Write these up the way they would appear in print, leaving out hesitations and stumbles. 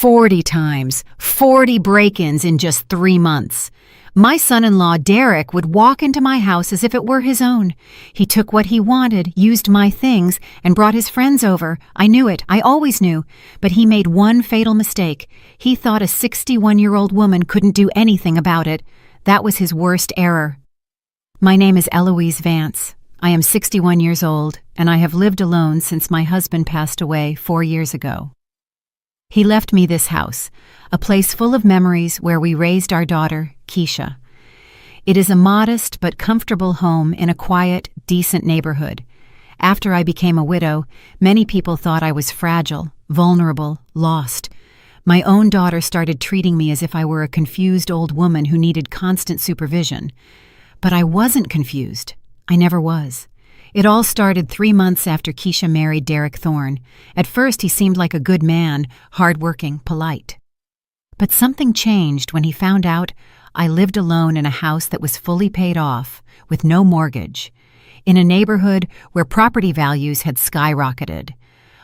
40 times, 40 break-ins in just 3 months. My son-in-law, Derek, would walk into my house as if it were his own. He took what he wanted, used my things, and brought his friends over. I knew it. I always knew. But he made one fatal mistake. He thought a 61-year-old woman couldn't do anything about it. That was his worst error. My name is Eloise Vance. I am 61 years old, and I have lived alone since my husband passed away 4 years ago. He left me this house, a place full of memories where we raised our daughter, Keisha. It is a modest but comfortable home in a quiet, decent neighborhood. After I became a widow, many people thought I was fragile, vulnerable, lost. My own daughter started treating me as if I were a confused old woman who needed constant supervision. But I wasn't confused. I never was. It all started 3 months after Keisha married Derek Thorne. At first, he seemed like a good man, hardworking, polite. But something changed when he found out I lived alone in a house that was fully paid off, with no mortgage, in a neighborhood where property values had skyrocketed.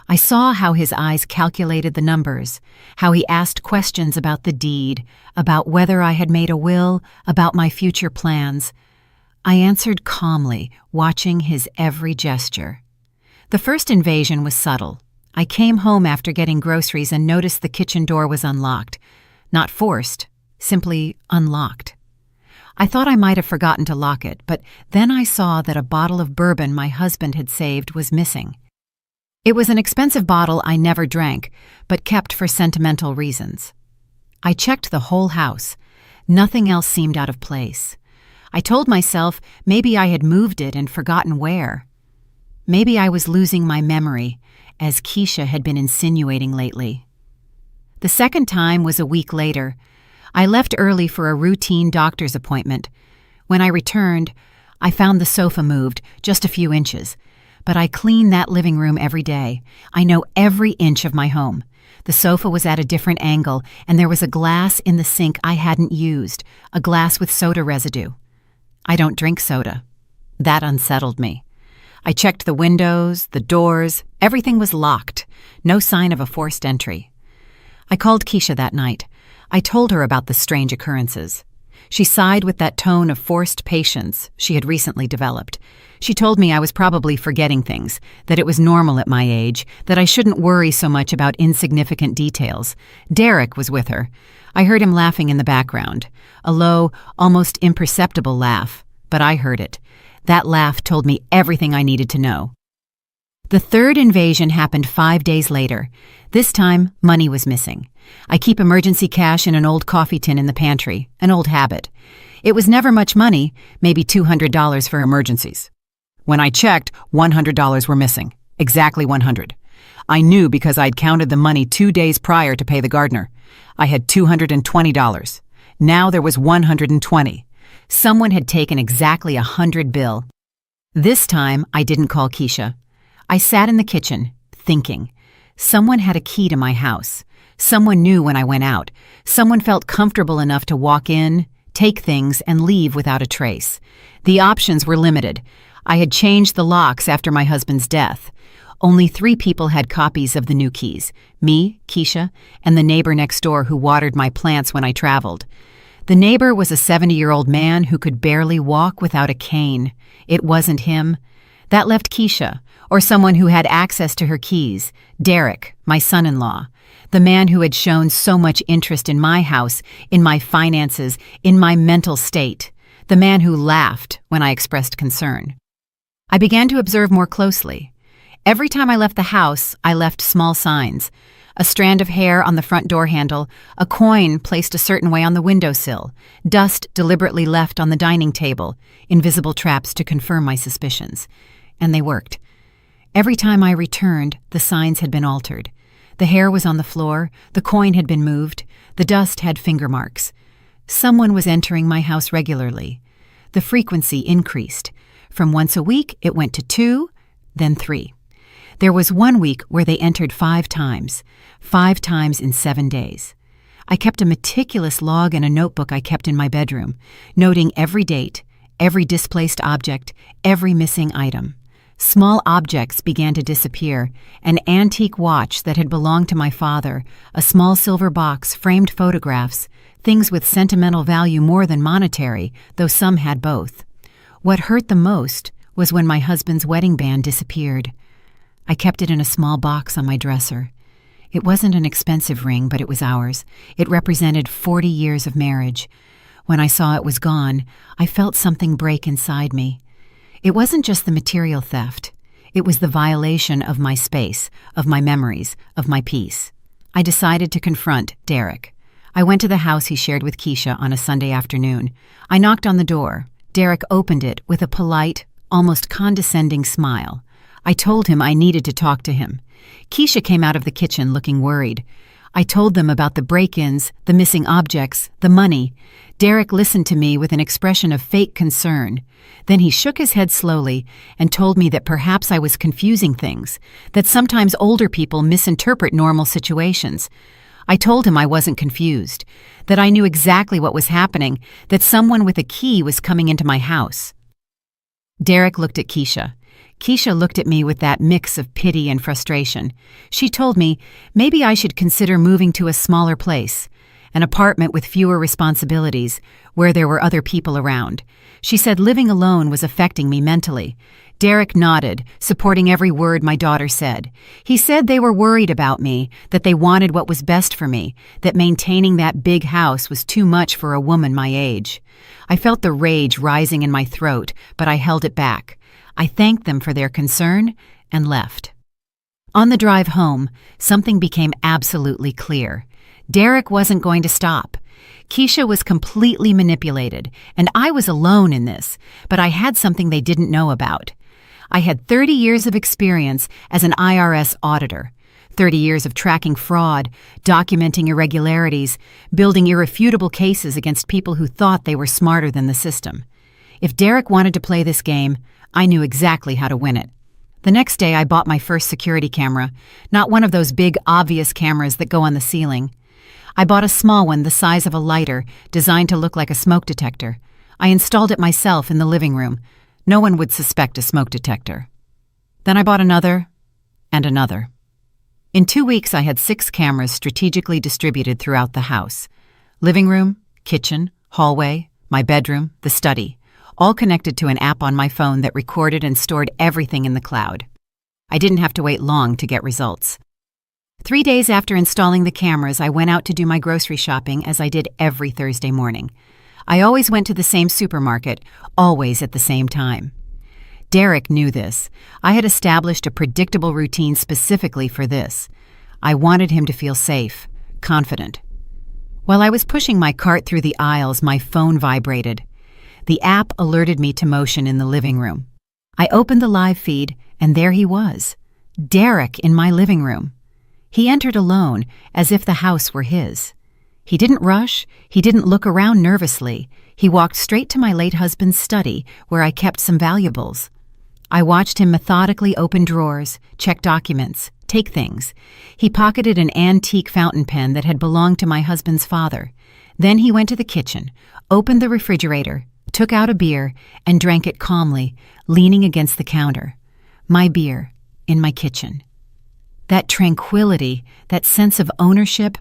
I saw how his eyes calculated the numbers, how he asked questions about the deed, about whether I had made a will, about my future plans. I answered calmly, watching his every gesture. The first invasion was subtle. I came home after getting groceries and noticed the kitchen door was unlocked. Not forced, simply unlocked. I thought I might have forgotten to lock it, but then I saw that a bottle of bourbon my husband had saved was missing. It was an expensive bottle I never drank, but kept for sentimental reasons. I checked the whole house. Nothing else seemed out of place. I told myself maybe I had moved it and forgotten where. Maybe I was losing my memory, as Keisha had been insinuating lately. The second time was a week later. I left early for a routine doctor's appointment. When I returned, I found the sofa moved just a few inches. But I clean that living room every day. I know every inch of my home. The sofa was at a different angle, and there was a glass in the sink I hadn't used, a glass with soda residue. I don't drink soda. That unsettled me. I checked the windows, the doors. Everything was locked. No sign of a forced entry. I called Keisha that night. I told her about the strange occurrences. She sighed with that tone of forced patience she had recently developed. She told me I was probably forgetting things, that it was normal at my age, that I shouldn't worry so much about insignificant details. Derek was with her. I heard him laughing in the background, a low, almost imperceptible laugh, but I heard it. That laugh told me everything I needed to know. The third invasion happened 5 days later. This time, money was missing. I keep emergency cash in an old coffee tin in the pantry, an old habit. It was never much money, maybe $200 for emergencies. When I checked, $100 were missing. Exactly 100. I knew because I'd counted the money 2 days prior to pay the gardener. I had $220. Now there was $120. Someone had taken exactly $100 bill. This time, I didn't call Keisha. I sat in the kitchen, thinking. Someone had a key to my house. Someone knew when I went out. Someone felt comfortable enough to walk in, take things, and leave without a trace. The options were limited. I had changed the locks after my husband's death. Only 3 people had copies of the new keys, me, Keisha, and the neighbor next door who watered my plants when I traveled. The neighbor was a 70-year-old man who could barely walk without a cane. It wasn't him. That left Keisha, or someone who had access to her keys, Derek, my son-in-law, the man who had shown so much interest in my house, in my finances, in my mental state, the man who laughed when I expressed concern. I began to observe more closely. Every time I left the house, I left small signs. A strand of hair on the front door handle, a coin placed a certain way on the windowsill, dust deliberately left on the dining table, invisible traps to confirm my suspicions. And they worked. Every time I returned, the signs had been altered. The hair was on the floor, the coin had been moved, the dust had finger marks. Someone was entering my house regularly. The frequency increased. From once a week, it went to 2, then 3. There was 1 week where they entered 5 times in 7 days. I kept a meticulous log in a notebook I kept in my bedroom, noting every date, every displaced object, every missing item. Small objects began to disappear: an antique watch that had belonged to my father, a small silver box, framed photographs, things with sentimental value more than monetary, though some had both. What hurt the most was when my husband's wedding band disappeared. I kept it in a small box on my dresser. It wasn't an expensive ring, but it was ours. It represented 40 years of marriage. When I saw it was gone, I felt something break inside me. It wasn't just the material theft. It was the violation of my space, of my memories, of my peace. I decided to confront Derek. I went to the house he shared with Keisha on a Sunday afternoon. I knocked on the door. Derek opened it with a polite, almost condescending smile. I told him I needed to talk to him. Keisha came out of the kitchen looking worried. I told them about the break-ins, the missing objects, the money. Derek listened to me with an expression of fake concern. Then he shook his head slowly and told me that perhaps I was confusing things, that sometimes older people misinterpret normal situations. I told him I wasn't confused, that I knew exactly what was happening, that someone with a key was coming into my house. Derek looked at Keisha. Keisha looked at me with that mix of pity and frustration. She told me maybe I should consider moving to a smaller place, an apartment with fewer responsibilities, where there were other people around. She said living alone was affecting me mentally. Derek nodded, supporting every word my daughter said. He said they were worried about me, that they wanted what was best for me, that maintaining that big house was too much for a woman my age. I felt the rage rising in my throat, but I held it back. I thanked them for their concern and left. On the drive home, something became absolutely clear. Derek wasn't going to stop. Keisha was completely manipulated, and I was alone in this, but I had something they didn't know about. I had 30 years of experience as an IRS auditor, 30 years of tracking fraud, documenting irregularities, building irrefutable cases against people who thought they were smarter than the system. If Derek wanted to play this game, I knew exactly how to win it. The next day, I bought my first security camera, not one of those big, obvious cameras that go on the ceiling. I bought a small one the size of a lighter, designed to look like a smoke detector. I installed it myself in the living room. No one would suspect a smoke detector. Then I bought another, and another. In 2 weeks, I had 6 cameras strategically distributed throughout the house. Living room, kitchen, hallway, my bedroom, the study, all connected to an app on my phone that recorded and stored everything in the cloud. I didn't have to wait long to get results. 3 days after installing the cameras, I went out to do my grocery shopping as I did every Thursday morning. I always went to the same supermarket, always at the same time. Derek knew this. I had established a predictable routine specifically for this. I wanted him to feel safe, confident. While I was pushing my cart through the aisles, my phone vibrated. The app alerted me to motion in the living room. I opened the live feed, and there he was, Derek in my living room. He entered alone, as if the house were his. He didn't rush, he didn't look around nervously. He walked straight to my late husband's study, where I kept some valuables. I watched him methodically open drawers, check documents, take things. He pocketed an antique fountain pen that had belonged to my husband's father. Then he went to the kitchen, opened the refrigerator, took out a beer, and drank it calmly, leaning against the counter. My beer, in my kitchen. That tranquility, that sense of ownership,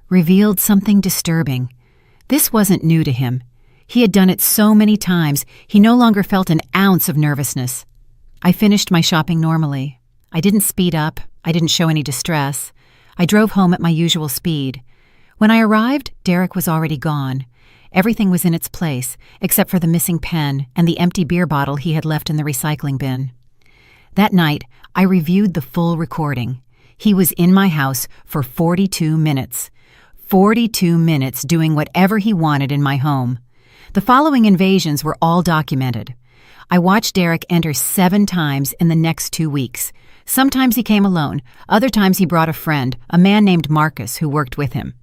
revealed something disturbing. This wasn't new to him. He had done it so many times, he no longer felt an ounce of nervousness. I finished my shopping normally. I didn't speed up. I didn't show any distress. I drove home at my usual speed. When I arrived, Derek was already gone. Everything was in its place, except for the missing pen and the empty beer bottle he had left in the recycling bin. That night, I reviewed the full recording. He was in my house for 42 minutes. 42 minutes doing whatever he wanted in my home. The following invasions were all documented. I watched Derek enter 7 times in the next 2 weeks. Sometimes he came alone. Other times he brought a friend, a man named Marcus, who worked with him.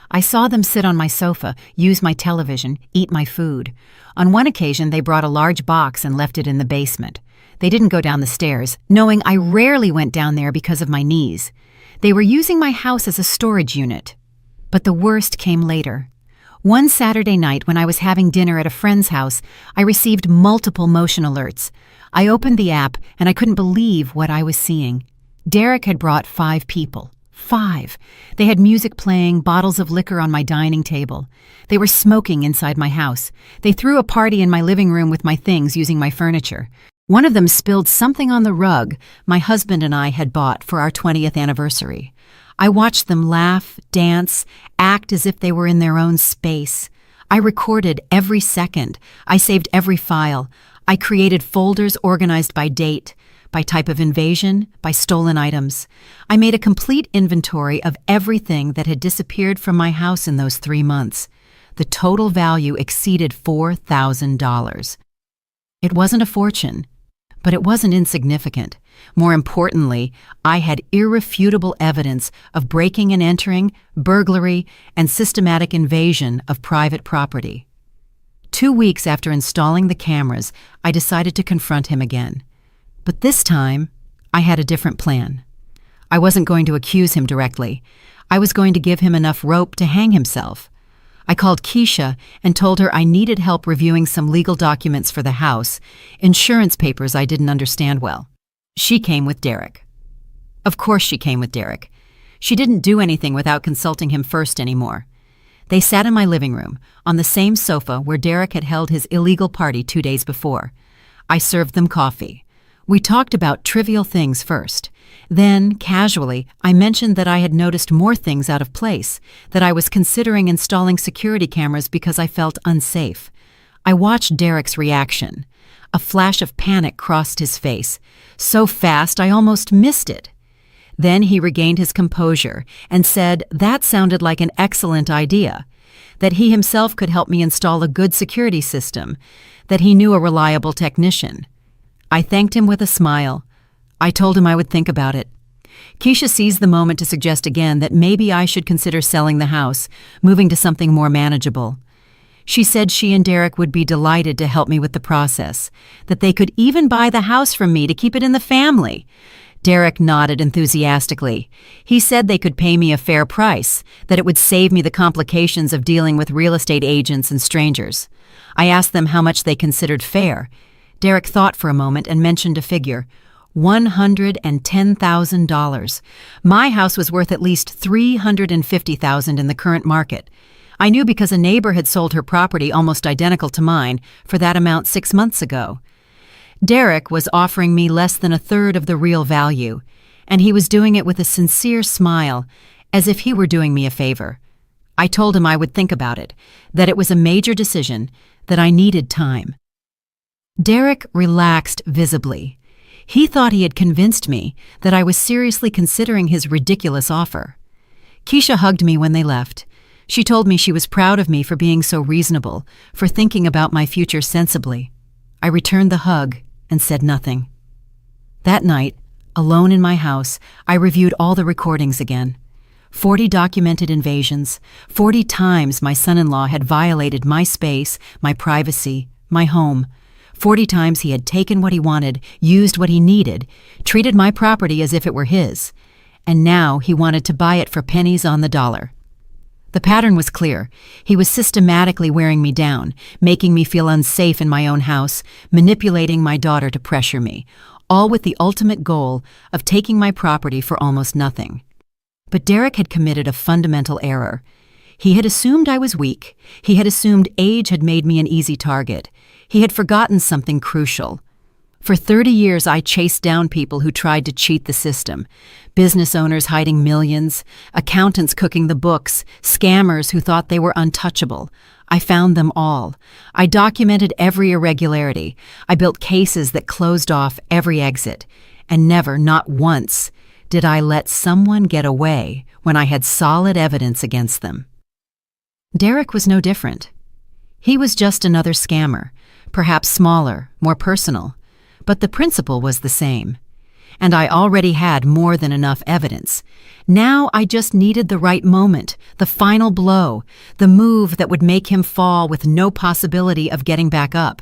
I saw them sit on my sofa, use my television, eat my food. On one occasion, they brought a large box and left it in the basement. They didn't go down the stairs, knowing I rarely went down there because of my knees. They were using my house as a storage unit. But the worst came later. One Saturday night when I was having dinner at a friend's house, I received multiple motion alerts. I opened the app and I couldn't believe what I was seeing. Derek had brought 5 people. 5. They had music playing, bottles of liquor on my dining table. They were smoking inside my house. They threw a party in my living room with my things using my furniture. One of them spilled something on the rug my husband and I had bought for our 20th anniversary. I watched them laugh, dance, act as if they were in their own space. I recorded every second. I saved every file. I created folders organized by date, by type of invasion, by stolen items. I made a complete inventory of everything that had disappeared from my house in those 3 months. The total value exceeded $4,000. It wasn't a fortune, but it wasn't insignificant. More importantly, I had irrefutable evidence of breaking and entering, burglary, and systematic invasion of private property. 2 weeks after installing the cameras, I decided to confront him again. But this time, I had a different plan. I wasn't going to accuse him directly. I was going to give him enough rope to hang himself. I called Keisha and told her I needed help reviewing some legal documents for the house, insurance papers I didn't understand well. She came with Derek. Of course she came with Derek. She didn't do anything without consulting him first anymore. They sat in my living room, on the same sofa where Derek had held his illegal party 2 days before. I served them coffee. We talked about trivial things first. Then, casually, I mentioned that I had noticed more things out of place, that I was considering installing security cameras because I felt unsafe. I watched Derek's reaction. A flash of panic crossed his face. So fast, I almost missed it. Then he regained his composure and said that sounded like an excellent idea, that he himself could help me install a good security system, that he knew a reliable technician. I thanked him with a smile. I told him I would think about it. Keisha seized the moment to suggest again that maybe I should consider selling the house, moving to something more manageable. She said she and Derek would be delighted to help me with the process, that they could even buy the house from me to keep it in the family. Derek nodded enthusiastically. He said they could pay me a fair price, that it would save me the complications of dealing with real estate agents and strangers. I asked them how much they considered fair. Derek thought for a moment and mentioned a figure. $110,000. My house was worth at least $350,000 in the current market. I knew because a neighbor had sold her property almost identical to mine for that amount 6 months ago. Derek was offering me less than a third of the real value, and he was doing it with a sincere smile, as if he were doing me a favor. I told him I would think about it, that it was a major decision, that I needed time. Derek relaxed visibly. He thought he had convinced me that I was seriously considering his ridiculous offer. Keisha hugged me when they left. She told me she was proud of me for being so reasonable, for thinking about my future sensibly. I returned the hug and said nothing. That night, alone in my house, I reviewed all the recordings again. 40 documented invasions, 40 times my son-in-law had violated my space, my privacy, my home. 40 times he had taken what he wanted, used what he needed, treated my property as if it were his, and now he wanted to buy it for pennies on the dollar. The pattern was clear. He was systematically wearing me down, making me feel unsafe in my own house, manipulating my daughter to pressure me, all with the ultimate goal of taking my property for almost nothing. But Derek had committed a fundamental error. He had assumed I was weak. He had assumed age had made me an easy target. He had forgotten something crucial. For 30 years, I chased down people who tried to cheat the system. Business owners hiding millions, accountants cooking the books, scammers who thought they were untouchable. I found them all. I documented every irregularity. I built cases that closed off every exit. And never, not once, did I let someone get away when I had solid evidence against them. Derek was no different. He was just another scammer, perhaps smaller, more personal, but the principle was the same. And I already had more than enough evidence. Now I just needed the right moment, the final blow, the move that would make him fall with no possibility of getting back up.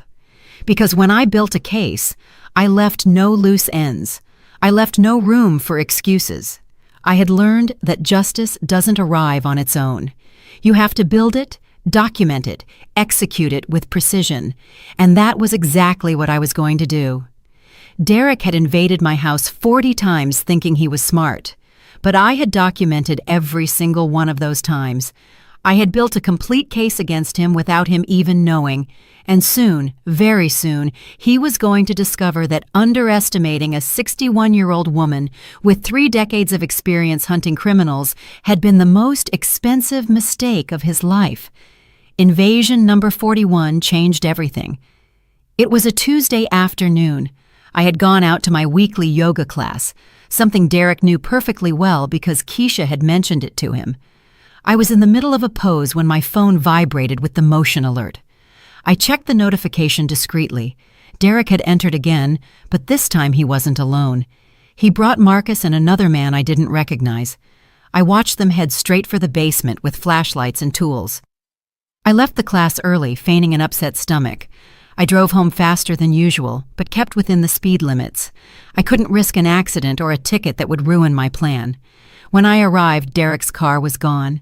Because when I built a case, I left no loose ends. I left no room for excuses. I had learned that justice doesn't arrive on its own. You have to build it, Document it, execute it with precision. And that was exactly what I was going to do. Derek had invaded my house 40 times thinking he was smart, but I had documented every single one of those times. I had built a complete case against him without him even knowing, and soon, very soon, he was going to discover that underestimating a 61-year-old woman with 3 decades of experience hunting criminals had been the most expensive mistake of his life. Invasion number 41 changed everything. It was a Tuesday afternoon. I had gone out to my weekly yoga class, something Derek knew perfectly well because Keisha had mentioned it to him. I was in the middle of a pose when my phone vibrated with the motion alert. I checked the notification discreetly. Derek had entered again, but this time he wasn't alone. He brought Marcus and another man I didn't recognize. I watched them head straight for the basement with flashlights and tools. I left the class early, feigning an upset stomach. I drove home faster than usual, but kept within the speed limits. I couldn't risk an accident or a ticket that would ruin my plan. When I arrived, Derek's car was gone.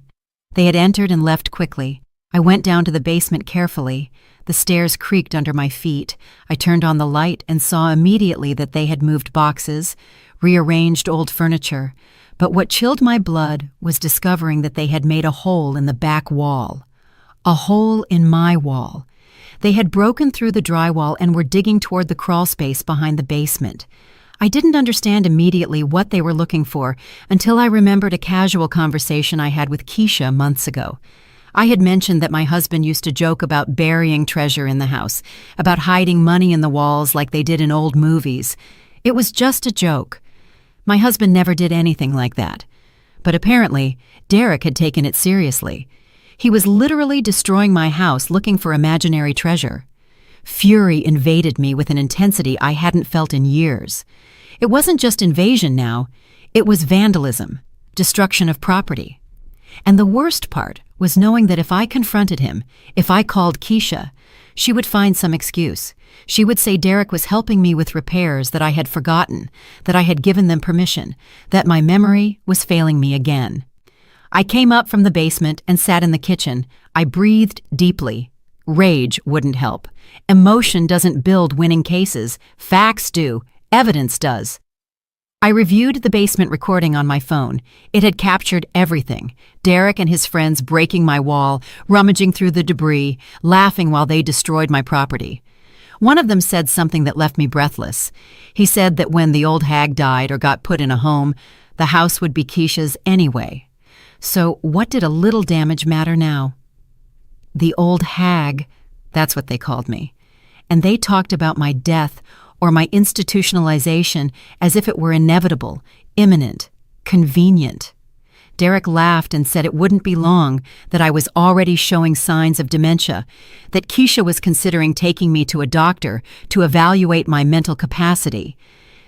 They had entered and left quickly. I went down to the basement carefully. The stairs creaked under my feet. I turned on the light and saw immediately that they had moved boxes, rearranged old furniture. But what chilled my blood was discovering that they had made a hole in the back wall. A hole in my wall. They had broken through the drywall and were digging toward the crawl space behind the basement. I didn't understand immediately what they were looking for until I remembered a casual conversation I had with Keisha months ago. I had mentioned that my husband used to joke about burying treasure in the house, about hiding money in the walls like they did in old movies. It was just a joke. My husband never did anything like that. But apparently, Derek had taken it seriously. He was literally destroying my house looking for imaginary treasure. Fury invaded me with an intensity I hadn't felt in years. It wasn't just invasion now, it was vandalism, destruction of property. And the worst part was knowing that if I confronted him, if I called Keisha, she would find some excuse. She would say Derek was helping me with repairs that I had forgotten, that I had given them permission, that my memory was failing me again. I came up from the basement and sat in the kitchen. I breathed deeply. Rage wouldn't help. Emotion doesn't build winning cases. Facts do. Evidence does. I reviewed the basement recording on my phone. It had captured everything. Derek and his friends breaking my wall, rummaging through the debris, laughing while they destroyed my property. One of them said something that left me breathless. He said that when the old hag died or got put in a home, the house would be Keisha's anyway. So what did a little damage matter now? The old hag, that's what they called me. And they talked about my death or my institutionalization as if it were inevitable, imminent, convenient. Derek laughed and said it wouldn't be long, that I was already showing signs of dementia, that Keisha was considering taking me to a doctor to evaluate my mental capacity.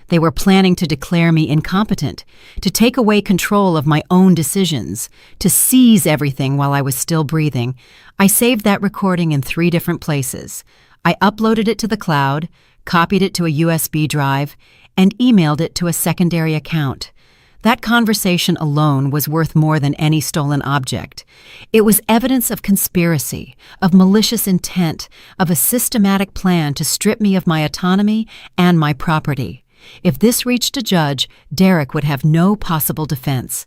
They were planning to declare me incompetent, to take away control of my own decisions, to seize everything while I was still breathing. I saved that recording in 3 different places. I uploaded it to the cloud, copied it to a USB drive, and emailed it to a secondary account. That conversation alone was worth more than any stolen object. It was evidence of conspiracy, of malicious intent, of a systematic plan to strip me of my autonomy and my property. If this reached a judge, Derek would have no possible defense.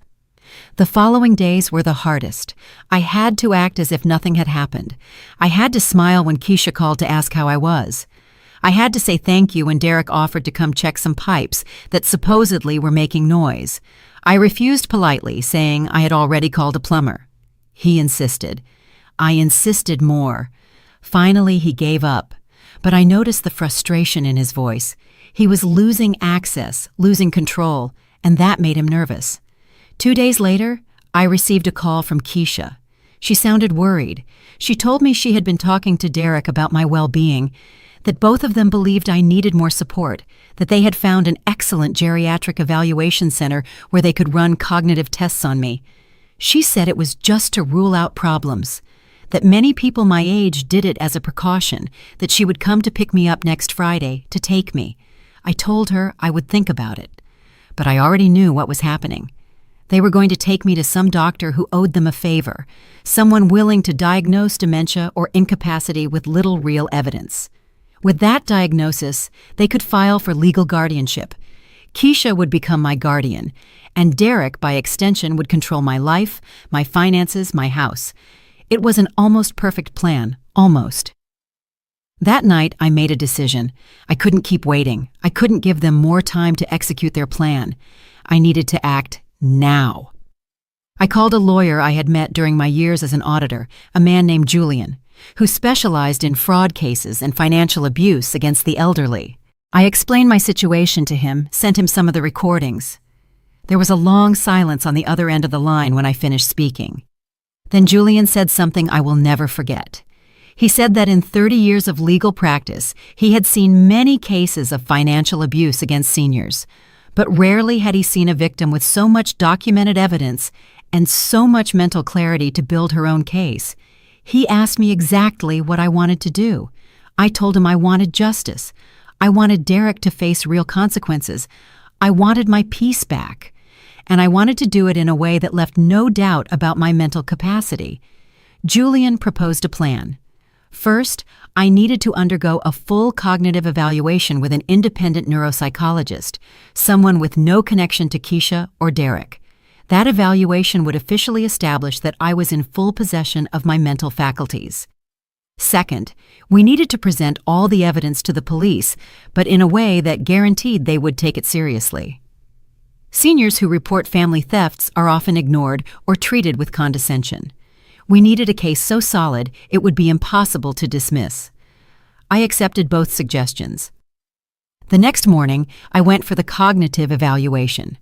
The following days were the hardest. I had to act as if nothing had happened. I had to smile when Keisha called to ask how I was. I had to say thank you when Derek offered to come check some pipes that supposedly were making noise. I refused politely, saying I had already called a plumber. He insisted. I insisted more. Finally, he gave up. But I noticed the frustration in his voice. He was losing access, losing control, and that made him nervous. 2 days later, I received a call from Keisha. She sounded worried. She told me she had been talking to Derek about my well-being, that both of them believed I needed more support, that they had found an excellent geriatric evaluation center where they could run cognitive tests on me. She said it was just to rule out problems, that many people my age did it as a precaution, that she would come to pick me up next Friday to take me. I told her I would think about it, but I already knew what was happening. They were going to take me to some doctor who owed them a favor, someone willing to diagnose dementia or incapacity with little real evidence. With that diagnosis, they could file for legal guardianship. Keisha would become my guardian, and Derek, by extension, would control my life, my finances, my house. It was an almost perfect plan, almost. That night, I made a decision. I couldn't keep waiting. I couldn't give them more time to execute their plan. I needed to act now. I called a lawyer I had met during my years as an auditor, a man named Julian, who specialized in fraud cases and financial abuse against the elderly. I explained my situation to him, sent him some of the recordings. There was a long silence on the other end of the line when I finished speaking. Then Julian said something I will never forget. He said that in 30 years of legal practice, he had seen many cases of financial abuse against seniors, but rarely had he seen a victim with so much documented evidence and so much mental clarity to build her own case. He asked me exactly what I wanted to do. I told him I wanted justice. I wanted Derek to face real consequences. I wanted my peace back. And I wanted to do it in a way that left no doubt about my mental capacity. Julian proposed a plan. First, I needed to undergo a full cognitive evaluation with an independent neuropsychologist, someone with no connection to Keisha or Derek. That evaluation would officially establish that I was in full possession of my mental faculties. Second, we needed to present all the evidence to the police, but in a way that guaranteed they would take it seriously. Seniors who report family thefts are often ignored or treated with condescension. We needed a case so solid it would be impossible to dismiss. I accepted both suggestions. The next morning, I went for the cognitive evaluation.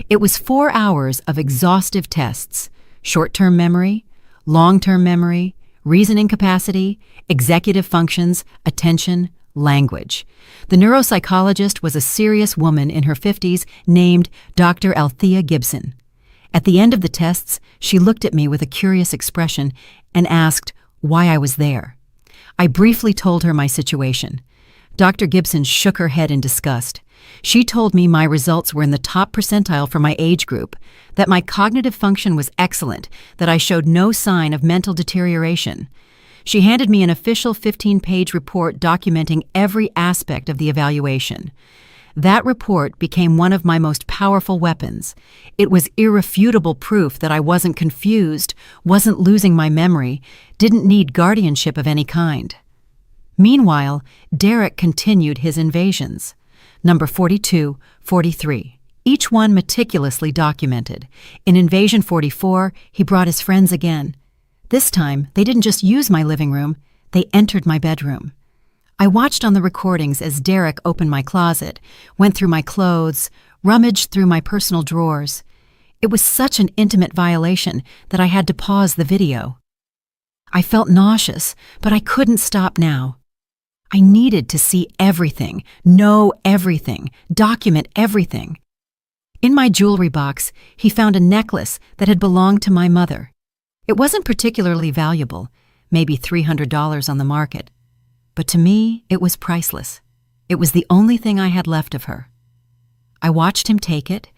It was 4 hours of exhaustive tests: short-term memory, long-term memory, reasoning capacity, executive functions, attention, language. The neuropsychologist was a serious woman in her 50s named Dr. Althea Gibson. At the end of the tests, she looked at me with a curious expression and asked why I was there. I briefly told her my situation. Dr. Gibson shook her head in disgust. She told me my results were in the top percentile for my age group, that my cognitive function was excellent, that I showed no sign of mental deterioration. She handed me an official 15-page report documenting every aspect of the evaluation. That report became one of my most powerful weapons. It was irrefutable proof that I wasn't confused, wasn't losing my memory, didn't need guardianship of any kind. Meanwhile, Derek continued his invasions. Number 42, 43. Each one meticulously documented. In invasion 44, he brought his friends again. This time, they didn't just use my living room, they entered my bedroom. I watched on the recordings as Derek opened my closet, went through my clothes, rummaged through my personal drawers. It was such an intimate violation that I had to pause the video. I felt nauseous, but I couldn't stop now. I needed to see everything, know everything, document everything. In my jewelry box, he found a necklace that had belonged to my mother. It wasn't particularly valuable, maybe $300 on the market. But to me, it was priceless. It was the only thing I had left of her. I watched him take it,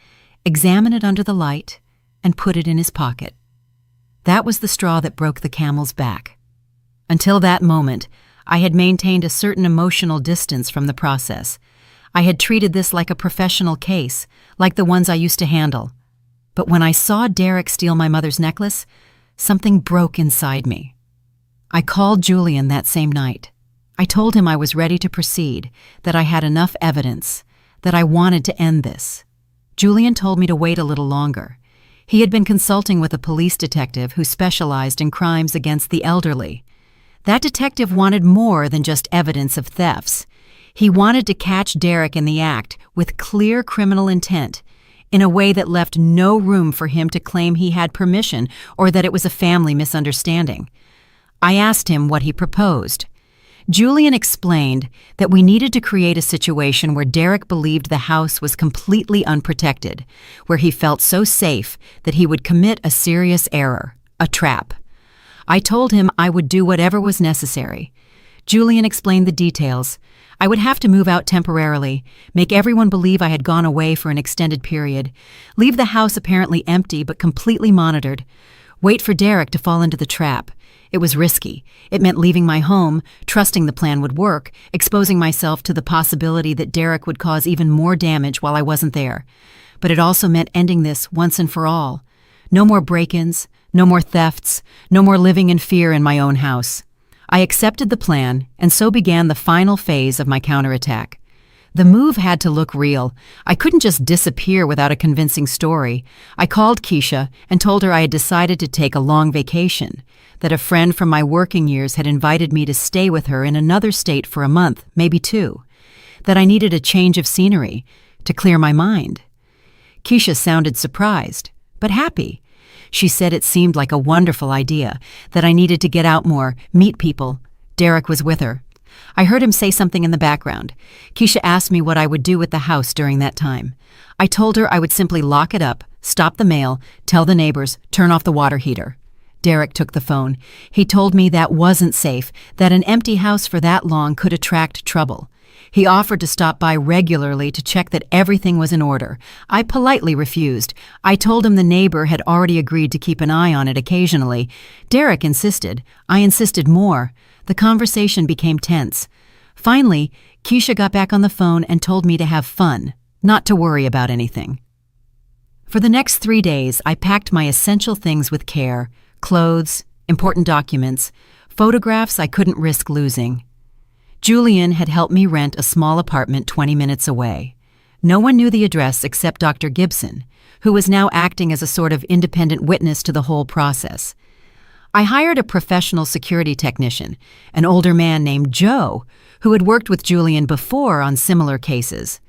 examine it under the light, and put it in his pocket. That was the straw that broke the camel's back. Until that moment, I had maintained a certain emotional distance from the process. I had treated this like a professional case, like the ones I used to handle. But when I saw Derek steal my mother's necklace, something broke inside me. I called Julian that same night. I told him I was ready to proceed, that I had enough evidence, that I wanted to end this. Julian told me to wait a little longer. He had been consulting with a police detective who specialized in crimes against the elderly. That detective wanted more than just evidence of thefts. He wanted to catch Derek in the act with clear criminal intent, in a way that left no room for him to claim he had permission or that it was a family misunderstanding. I asked him what he proposed. Julian explained that we needed to create a situation where Derek believed the house was completely unprotected, where he felt so safe that he would commit a serious error, a trap. I told him I would do whatever was necessary. Julian explained the details. I would have to move out temporarily, make everyone believe I had gone away for an extended period, leave the house apparently empty but completely monitored, wait for Derek to fall into the trap. It was risky. It meant leaving my home, trusting the plan would work, exposing myself to the possibility that Derek would cause even more damage while I wasn't there. But it also meant ending this once and for all. No more break-ins, no more thefts, no more living in fear in my own house. I accepted the plan, and so began the final phase of my counterattack. The move had to look real. I couldn't just disappear without a convincing story. I called Keisha and told her I had decided to take a long vacation, that a friend from my working years had invited me to stay with her in another state for a month, maybe 2, that I needed a change of scenery to clear my mind. Keisha sounded surprised, but happy. She said it seemed like a wonderful idea, that I needed to get out more, meet people. Derek was with her. I heard him say something in the background. Keisha asked me what I would do with the house during that time. I told her I would simply lock it up, stop the mail, tell the neighbors, turn off the water heater. Derek took the phone. He told me that wasn't safe, that an empty house for that long could attract trouble. He offered to stop by regularly to check that everything was in order. I politely refused. I told him the neighbor had already agreed to keep an eye on it occasionally. Derek insisted. I insisted more. The conversation became tense. Finally, Keisha got back on the phone and told me to have fun, not to worry about anything. For the next 3 days, I packed my essential things with care: clothes, important documents, photographs I couldn't risk losing. Julian had helped me rent a small apartment 20 minutes away. No one knew the address except Dr. Gibson, who was now acting as a sort of independent witness to the whole process. I hired a professional security technician, an older man named Joe, who had worked with Julian before on similar cases.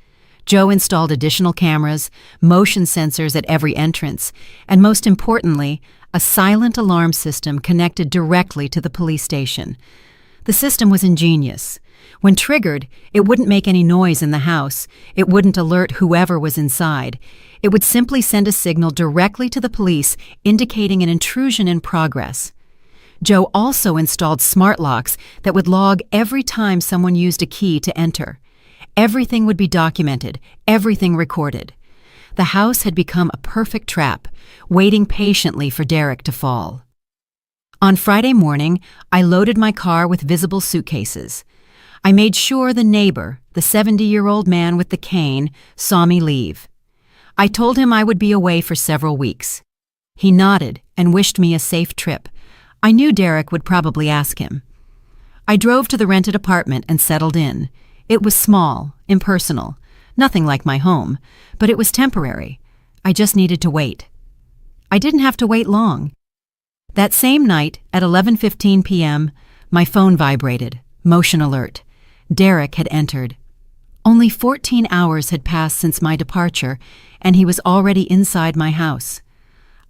Joe installed additional cameras, motion sensors at every entrance, and most importantly, a silent alarm system connected directly to the police station. The system was ingenious. When triggered, it wouldn't make any noise in the house. It wouldn't alert whoever was inside. It would simply send a signal directly to the police indicating an intrusion in progress. Joe also installed smart locks that would log every time someone used a key to enter. Everything would be documented, everything recorded. The house had become a perfect trap, waiting patiently for Derek to fall. On Friday morning, I loaded my car with visible suitcases. I made sure the neighbor, the 70-year-old man with the cane, saw me leave. I told him I would be away for several weeks. He nodded and wished me a safe trip. I knew Derek would probably ask him. I drove to the rented apartment and settled in. It was small, impersonal, nothing like my home, but it was temporary. I just needed to wait. I didn't have to wait long. That same night, at 11:15 p.m., my phone vibrated, motion alert. Derek had entered. Only 14 hours had passed since my departure, and he was already inside my house.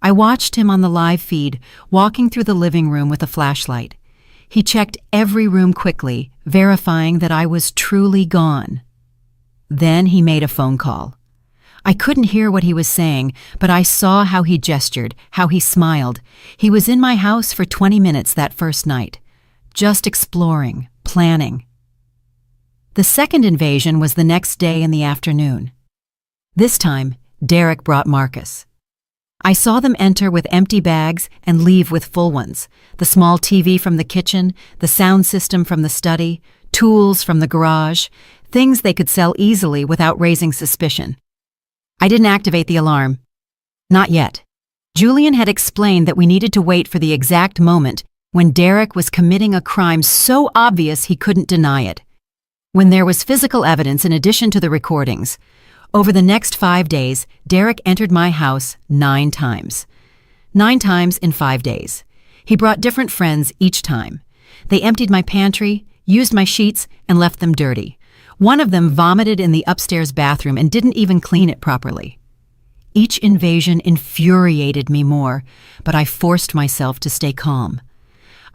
I watched him on the live feed, walking through the living room with a flashlight. He checked every room quickly, verifying that I was truly gone. Then he made a phone call. I couldn't hear what he was saying, but I saw how he gestured, how he smiled. He was in my house for 20 minutes that first night, just exploring, planning. The second invasion was the next day in the afternoon. This time, Derek brought Marcus. I saw them enter with empty bags and leave with full ones: the small TV from the kitchen, the sound system from the study, tools from the garage, things they could sell easily without raising suspicion. I didn't activate the alarm. Not yet. Julian had explained that we needed to wait for the exact moment when Derek was committing a crime so obvious he couldn't deny it. When there was physical evidence in addition to the recordings. Over the next 5 days, Derek entered my house 9 times. 9 times in 5 days. He brought different friends each time. They emptied my pantry, used my sheets, and left them dirty. One of them vomited in the upstairs bathroom and didn't even clean it properly. Each invasion infuriated me more, but I forced myself to stay calm.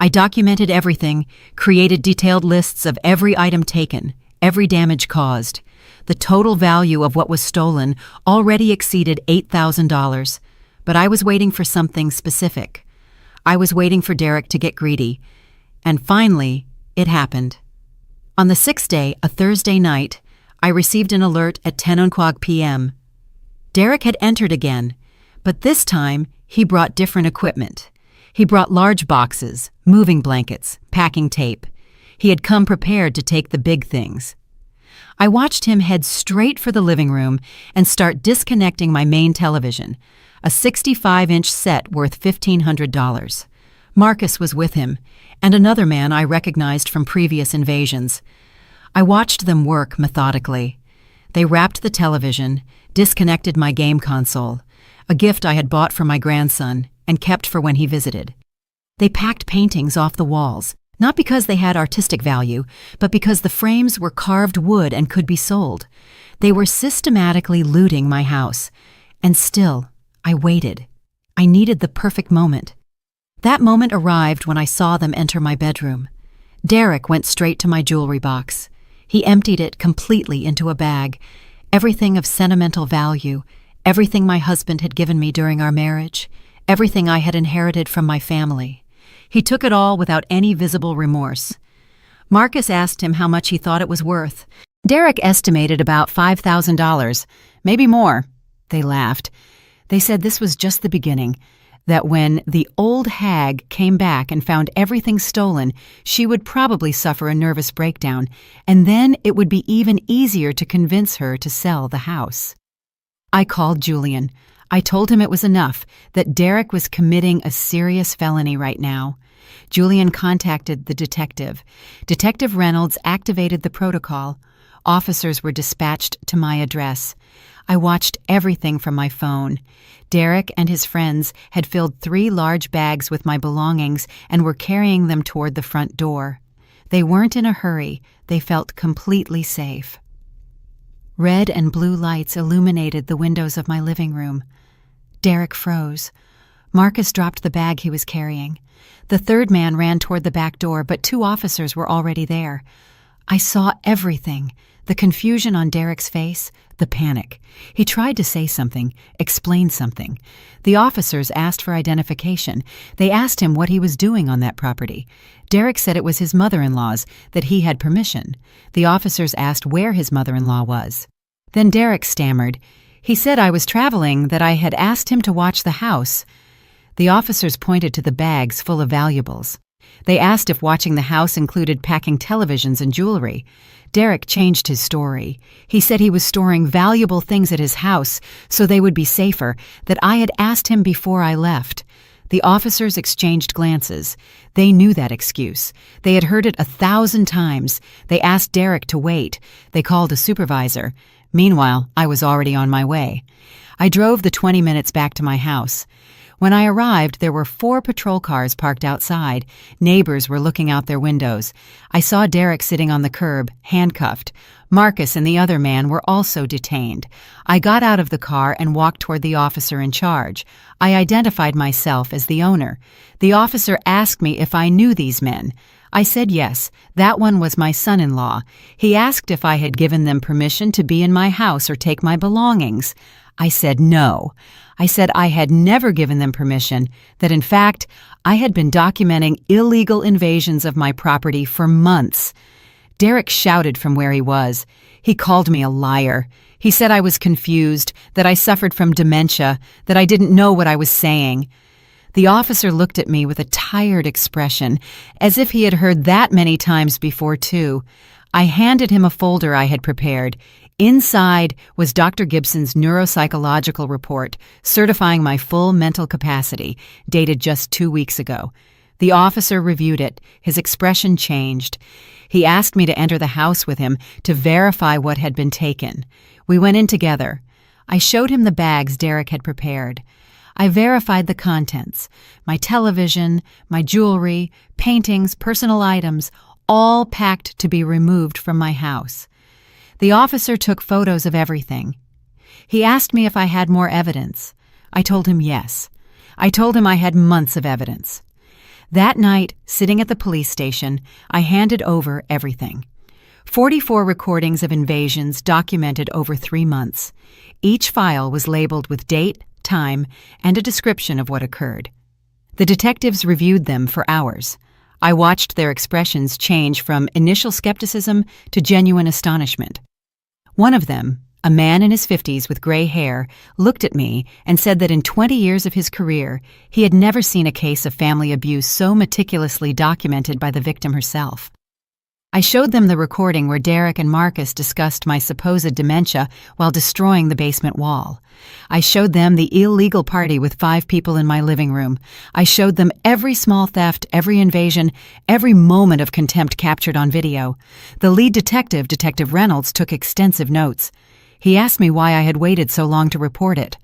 I documented everything, created detailed lists of every item taken, every damage caused. The total value of what was stolen already exceeded $8,000, but I was waiting for something specific. I was waiting for Derek to get greedy, and finally, it happened. On the sixth day, a Thursday night, I received an alert at 10:00 p.m. Derek had entered again, but this time he brought different equipment. He brought large boxes, moving blankets, packing tape. He had come prepared to take the big things. I watched him head straight for the living room and start disconnecting my main television, a 65-inch set worth $1,500. Marcus was with him, and another man I recognized from previous invasions. I watched them work methodically. They wrapped the television, disconnected my game console, a gift I had bought for my grandson and kept for when he visited. They packed paintings off the walls, not because they had artistic value, but because the frames were carved wood and could be sold. They were systematically looting my house. And still, I waited. I needed the perfect moment. That moment arrived when I saw them enter my bedroom. Derek went straight to my jewelry box. He emptied it completely into a bag. Everything of sentimental value, everything my husband had given me during our marriage, everything I had inherited from my family. He took it all without any visible remorse. Marcus asked him how much he thought it was worth. Derek estimated about $5,000, maybe more. They laughed. They said this was just the beginning, that when the old hag came back and found everything stolen, she would probably suffer a nervous breakdown, and then it would be even easier to convince her to sell the house. I called Julian. I told him it was enough, that Derek was committing a serious felony right now. Julian contacted the detective. Detective Reynolds activated the protocol. Officers were dispatched to my address. I watched everything from my phone. Derek and his friends had filled 3 large bags with my belongings and were carrying them toward the front door. They weren't in a hurry. They felt completely safe. Red and blue lights illuminated the windows of my living room. Derek froze. Marcus dropped the bag he was carrying. The third man ran toward the back door, but 2 officers were already there. I saw everything. The confusion on Derek's face, the panic. He tried to say something, explain something. The officers asked for identification. They asked him what he was doing on that property. Derek said it was his mother-in-law's, that he had permission. The officers asked where his mother-in-law was. Then Derek stammered. He said I was traveling, that I had asked him to watch the house. The officers pointed to the bags full of valuables. They asked if watching the house included packing televisions and jewelry. Derek changed his story. He said he was storing valuable things at his house so they would be safer, that I had asked him before I left. The officers exchanged glances. They knew that excuse. They had heard it 1,000 times. They asked Derek to wait. They called a supervisor. Meanwhile, I was already on my way. I drove the 20 minutes back to my house. When I arrived, there were 4 patrol cars parked outside. Neighbors were looking out their windows. I saw Derek sitting on the curb, handcuffed. Marcus and the other man were also detained. I got out of the car and walked toward the officer in charge. I identified myself as the owner. The officer asked me if I knew these men. I said yes. That one was my son-in-law. He asked if I had given them permission to be in my house or take my belongings. I said no. I said I had never given them permission, that in fact, I had been documenting illegal invasions of my property for months. Derek shouted from where he was. He called me a liar. He said I was confused, that I suffered from dementia, that I didn't know what I was saying. The officer looked at me with a tired expression, as if he had heard that many times before, too. I handed him a folder I had prepared. Inside was Dr. Gibson's neuropsychological report, certifying my full mental capacity, dated just 2 weeks ago. The officer reviewed it. His expression changed. He asked me to enter the house with him to verify what had been taken. We went in together. I showed him the bags Derek had prepared. I verified the contents. My television, my jewelry, paintings, personal items, all packed to be removed from my house. The officer took photos of everything. He asked me if I had more evidence. I told him yes. I told him I had months of evidence. That night, sitting at the police station, I handed over everything. 44 recordings of invasions documented over 3 months. Each file was labeled with date, time, and a description of what occurred. The detectives reviewed them for hours. I watched their expressions change from initial skepticism to genuine astonishment. One of them, a man in his 50s with gray hair, looked at me and said that in 20 years of his career, he had never seen a case of family abuse so meticulously documented by the victim herself. I showed them the recording where Derek and Marcus discussed my supposed dementia while destroying the basement wall. I showed them the illegal party with 5 people in my living room. I showed them every small theft, every invasion, every moment of contempt captured on video. The lead detective, Detective Reynolds, took extensive notes. He asked me why I had waited so long to report it.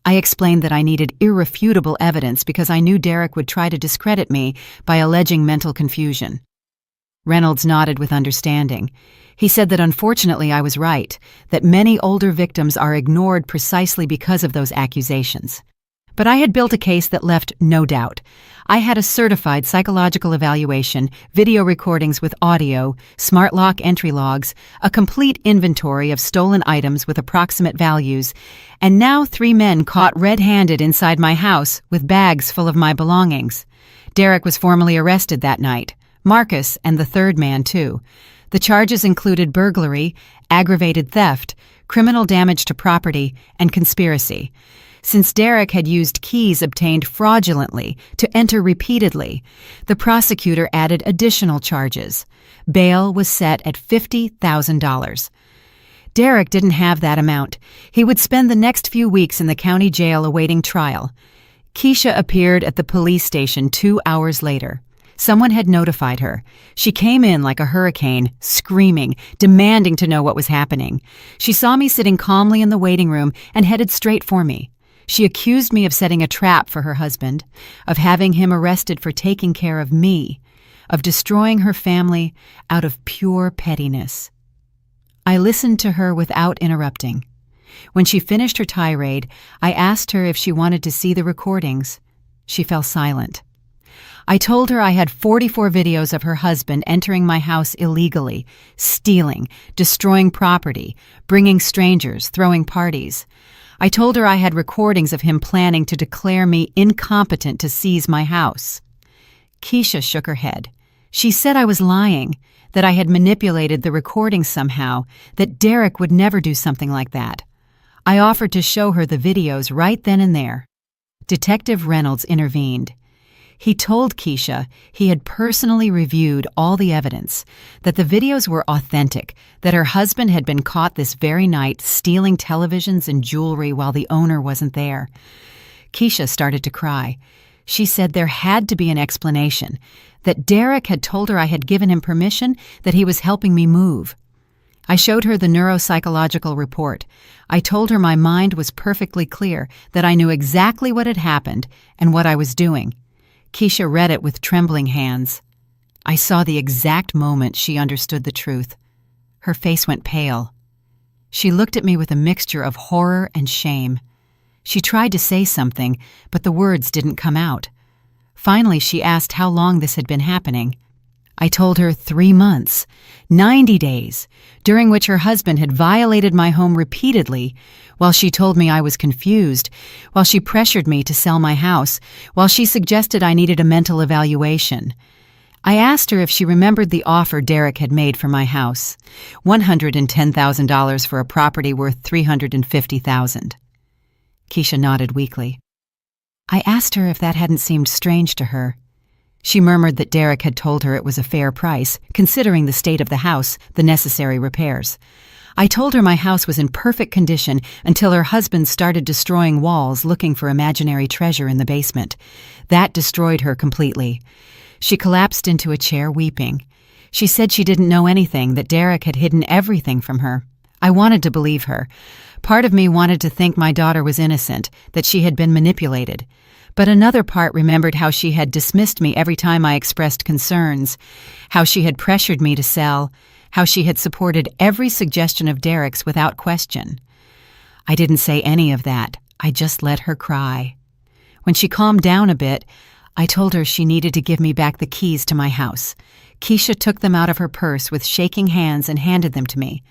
I explained that I needed irrefutable evidence because I knew Derek would try to discredit me by alleging mental confusion. Reynolds nodded with understanding. He said that unfortunately I was right, that many older victims are ignored precisely because of those accusations. But I had built a case that left no doubt. I had a certified psychological evaluation, video recordings with audio, smart lock entry logs, a complete inventory of stolen items with approximate values, and now 3 men caught red-handed inside my house with bags full of my belongings. Derek was formally arrested that night. Marcus and the 3rd man, too. The charges included burglary, aggravated theft, criminal damage to property, and conspiracy. Since Derek had used keys obtained fraudulently to enter repeatedly, the prosecutor added additional charges. Bail was set at $50,000. Derek didn't have that amount. He would spend the next few weeks in the county jail awaiting trial. Keisha appeared at the police station 2 hours later. Someone had notified her. She came in like a hurricane, screaming, demanding to know what was happening. She saw me sitting calmly in the waiting room and headed straight for me. She accused me of setting a trap for her husband, of having him arrested for taking care of me, of destroying her family out of pure pettiness. I listened to her without interrupting. When she finished her tirade, I asked her if she wanted to see the recordings. She fell silent. I told her I had 44 videos of her husband entering my house illegally, stealing, destroying property, bringing strangers, throwing parties. I told her I had recordings of him planning to declare me incompetent to seize my house. Keisha shook her head. She said I was lying, that I had manipulated the recordings somehow, that Derek would never do something like that. I offered to show her the videos right then and there. Detective Reynolds intervened. He told Keisha he had personally reviewed all the evidence, that the videos were authentic, that her husband had been caught this very night stealing televisions and jewelry while the owner wasn't there. Keisha started to cry. She said there had to be an explanation, that Derek had told her I had given him permission, that he was helping me move. I showed her the neuropsychological report. I told her my mind was perfectly clear, that I knew exactly what had happened and what I was doing. Keisha read it with trembling hands. I saw the exact moment she understood the truth. Her face went pale. She looked at me with a mixture of horror and shame. She tried to say something, but the words didn't come out. Finally, she asked how long this had been happening. I told her 3 months, 90 days, during which her husband had violated my home repeatedly, while she told me I was confused, while she pressured me to sell my house, while she suggested I needed a mental evaluation. I asked her if she remembered the offer Derek had made for my house, $110,000 for a property worth $350,000. Keisha nodded weakly. I asked her if that hadn't seemed strange to her. She murmured that Derek had told her it was a fair price, considering the state of the house, the necessary repairs. I told her my house was in perfect condition until her husband started destroying walls looking for imaginary treasure in the basement. That destroyed her completely. She collapsed into a chair weeping. She said she didn't know anything, that Derek had hidden everything from her. I wanted to believe her. Part of me wanted to think my daughter was innocent, that she had been manipulated. But another part remembered how she had dismissed me every time I expressed concerns, how she had pressured me to sell, how she had supported every suggestion of Derek's without question. I didn't say any of that. I just let her cry. When she calmed down a bit, I told her she needed to give me back the keys to my house. Keisha took them out of her purse with shaking hands and handed them to me.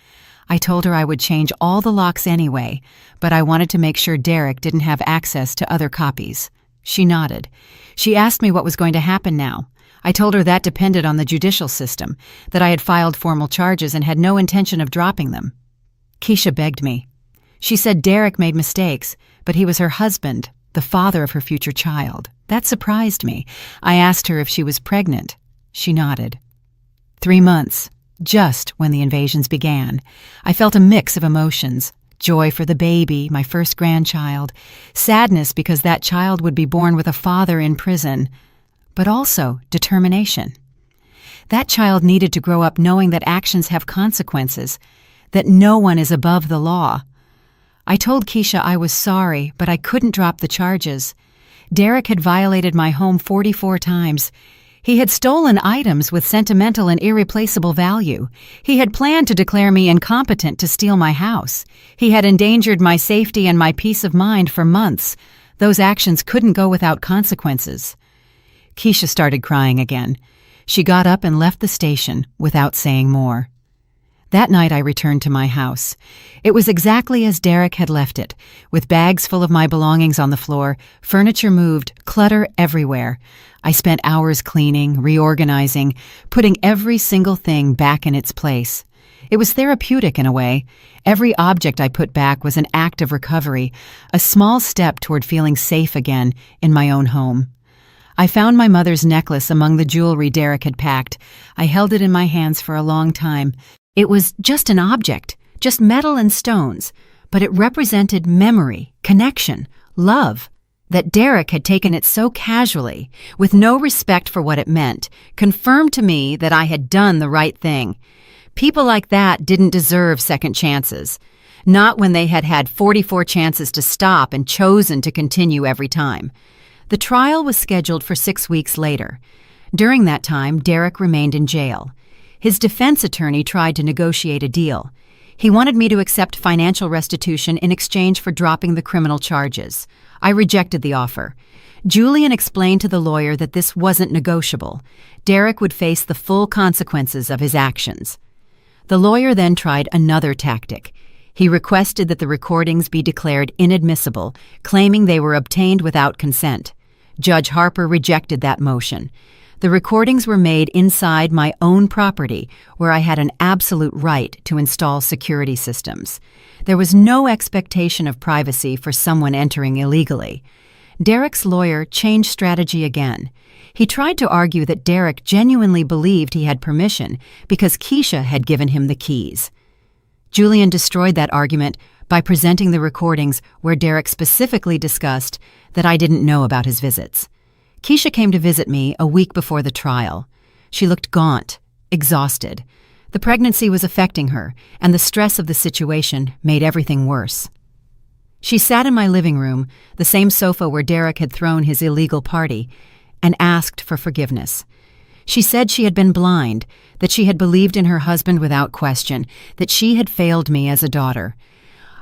I told her I would change all the locks anyway, but I wanted to make sure Derek didn't have access to other copies. She nodded. She asked me what was going to happen now. I told her that depended on the judicial system, that I had filed formal charges and had no intention of dropping them. Keisha begged me. She said Derek made mistakes, but he was her husband, the father of her future child. That surprised me. I asked her if she was pregnant. She nodded. 3 months, just when the invasions began. I felt a mix of emotions. Joy for the baby, my first grandchild. Sadness because that child would be born with a father in prison. But also determination. That child needed to grow up knowing that actions have consequences, that no one is above the law. I told Keisha I was sorry, but I couldn't drop the charges. Derek had violated my home 44 times. He had stolen items with sentimental and irreplaceable value. He had planned to declare me incompetent to steal my house. He had endangered my safety and my peace of mind for months. Those actions couldn't go without consequences. Keisha started crying again. She got up and left the station without saying more. That night I returned to my house. It was exactly as Derek had left it, with bags full of my belongings on the floor, furniture moved, clutter everywhere. I spent hours cleaning, reorganizing, putting every single thing back in its place. It was therapeutic in a way. Every object I put back was an act of recovery, a small step toward feeling safe again in my own home. I found my mother's necklace among the jewelry Derek had packed. I held it in my hands for a long time. It was just an object, just metal and stones, but it represented memory, connection, love. That Derek had taken it so casually, with no respect for what it meant, confirmed to me that I had done the right thing. People like that didn't deserve second chances, not when they had had 44 chances to stop and chosen to continue every time. The trial was scheduled for 6 weeks later. During that time, Derek remained in jail. His defense attorney tried to negotiate a deal. He wanted me to accept financial restitution in exchange for dropping the criminal charges. I rejected the offer. Julian explained to the lawyer that this wasn't negotiable. Derek would face the full consequences of his actions. The lawyer then tried another tactic. He requested that the recordings be declared inadmissible, claiming they were obtained without consent. Judge Harper rejected that motion. The recordings were made inside my own property, where I had an absolute right to install security systems. There was no expectation of privacy for someone entering illegally. Derek's lawyer changed strategy again. He tried to argue that Derek genuinely believed he had permission because Keisha had given him the keys. Julian destroyed that argument by presenting the recordings where Derek specifically discussed that I didn't know about his visits. Keisha came to visit me a week before the trial. She looked gaunt, exhausted. The pregnancy was affecting her, and the stress of the situation made everything worse. She sat in my living room, the same sofa where Derek had thrown his illegal party, and asked for forgiveness. She said she had been blind, that she had believed in her husband without question, that she had failed me as a daughter.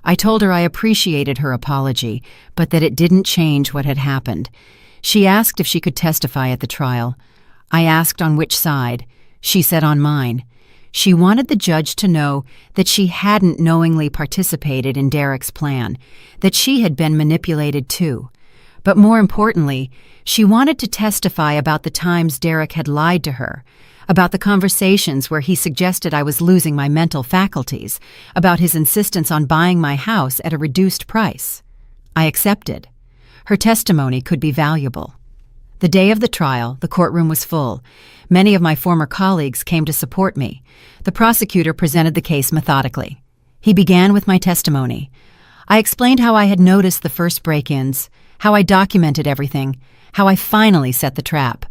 I told her I appreciated her apology, but that it didn't change what had happened. She asked if she could testify at the trial. I asked on which side. She said on mine. She wanted the judge to know that she hadn't knowingly participated in Derek's plan, that she had been manipulated too. But more importantly, she wanted to testify about the times Derek had lied to her, about the conversations where he suggested I was losing my mental faculties, about his insistence on buying my house at a reduced price. I accepted. Her testimony could be valuable. The day of the trial, the courtroom was full. Many of my former colleagues came to support me. The prosecutor presented the case methodically. He began with my testimony. I explained how I had noticed the first break-ins, how I documented everything, how I finally set the trap.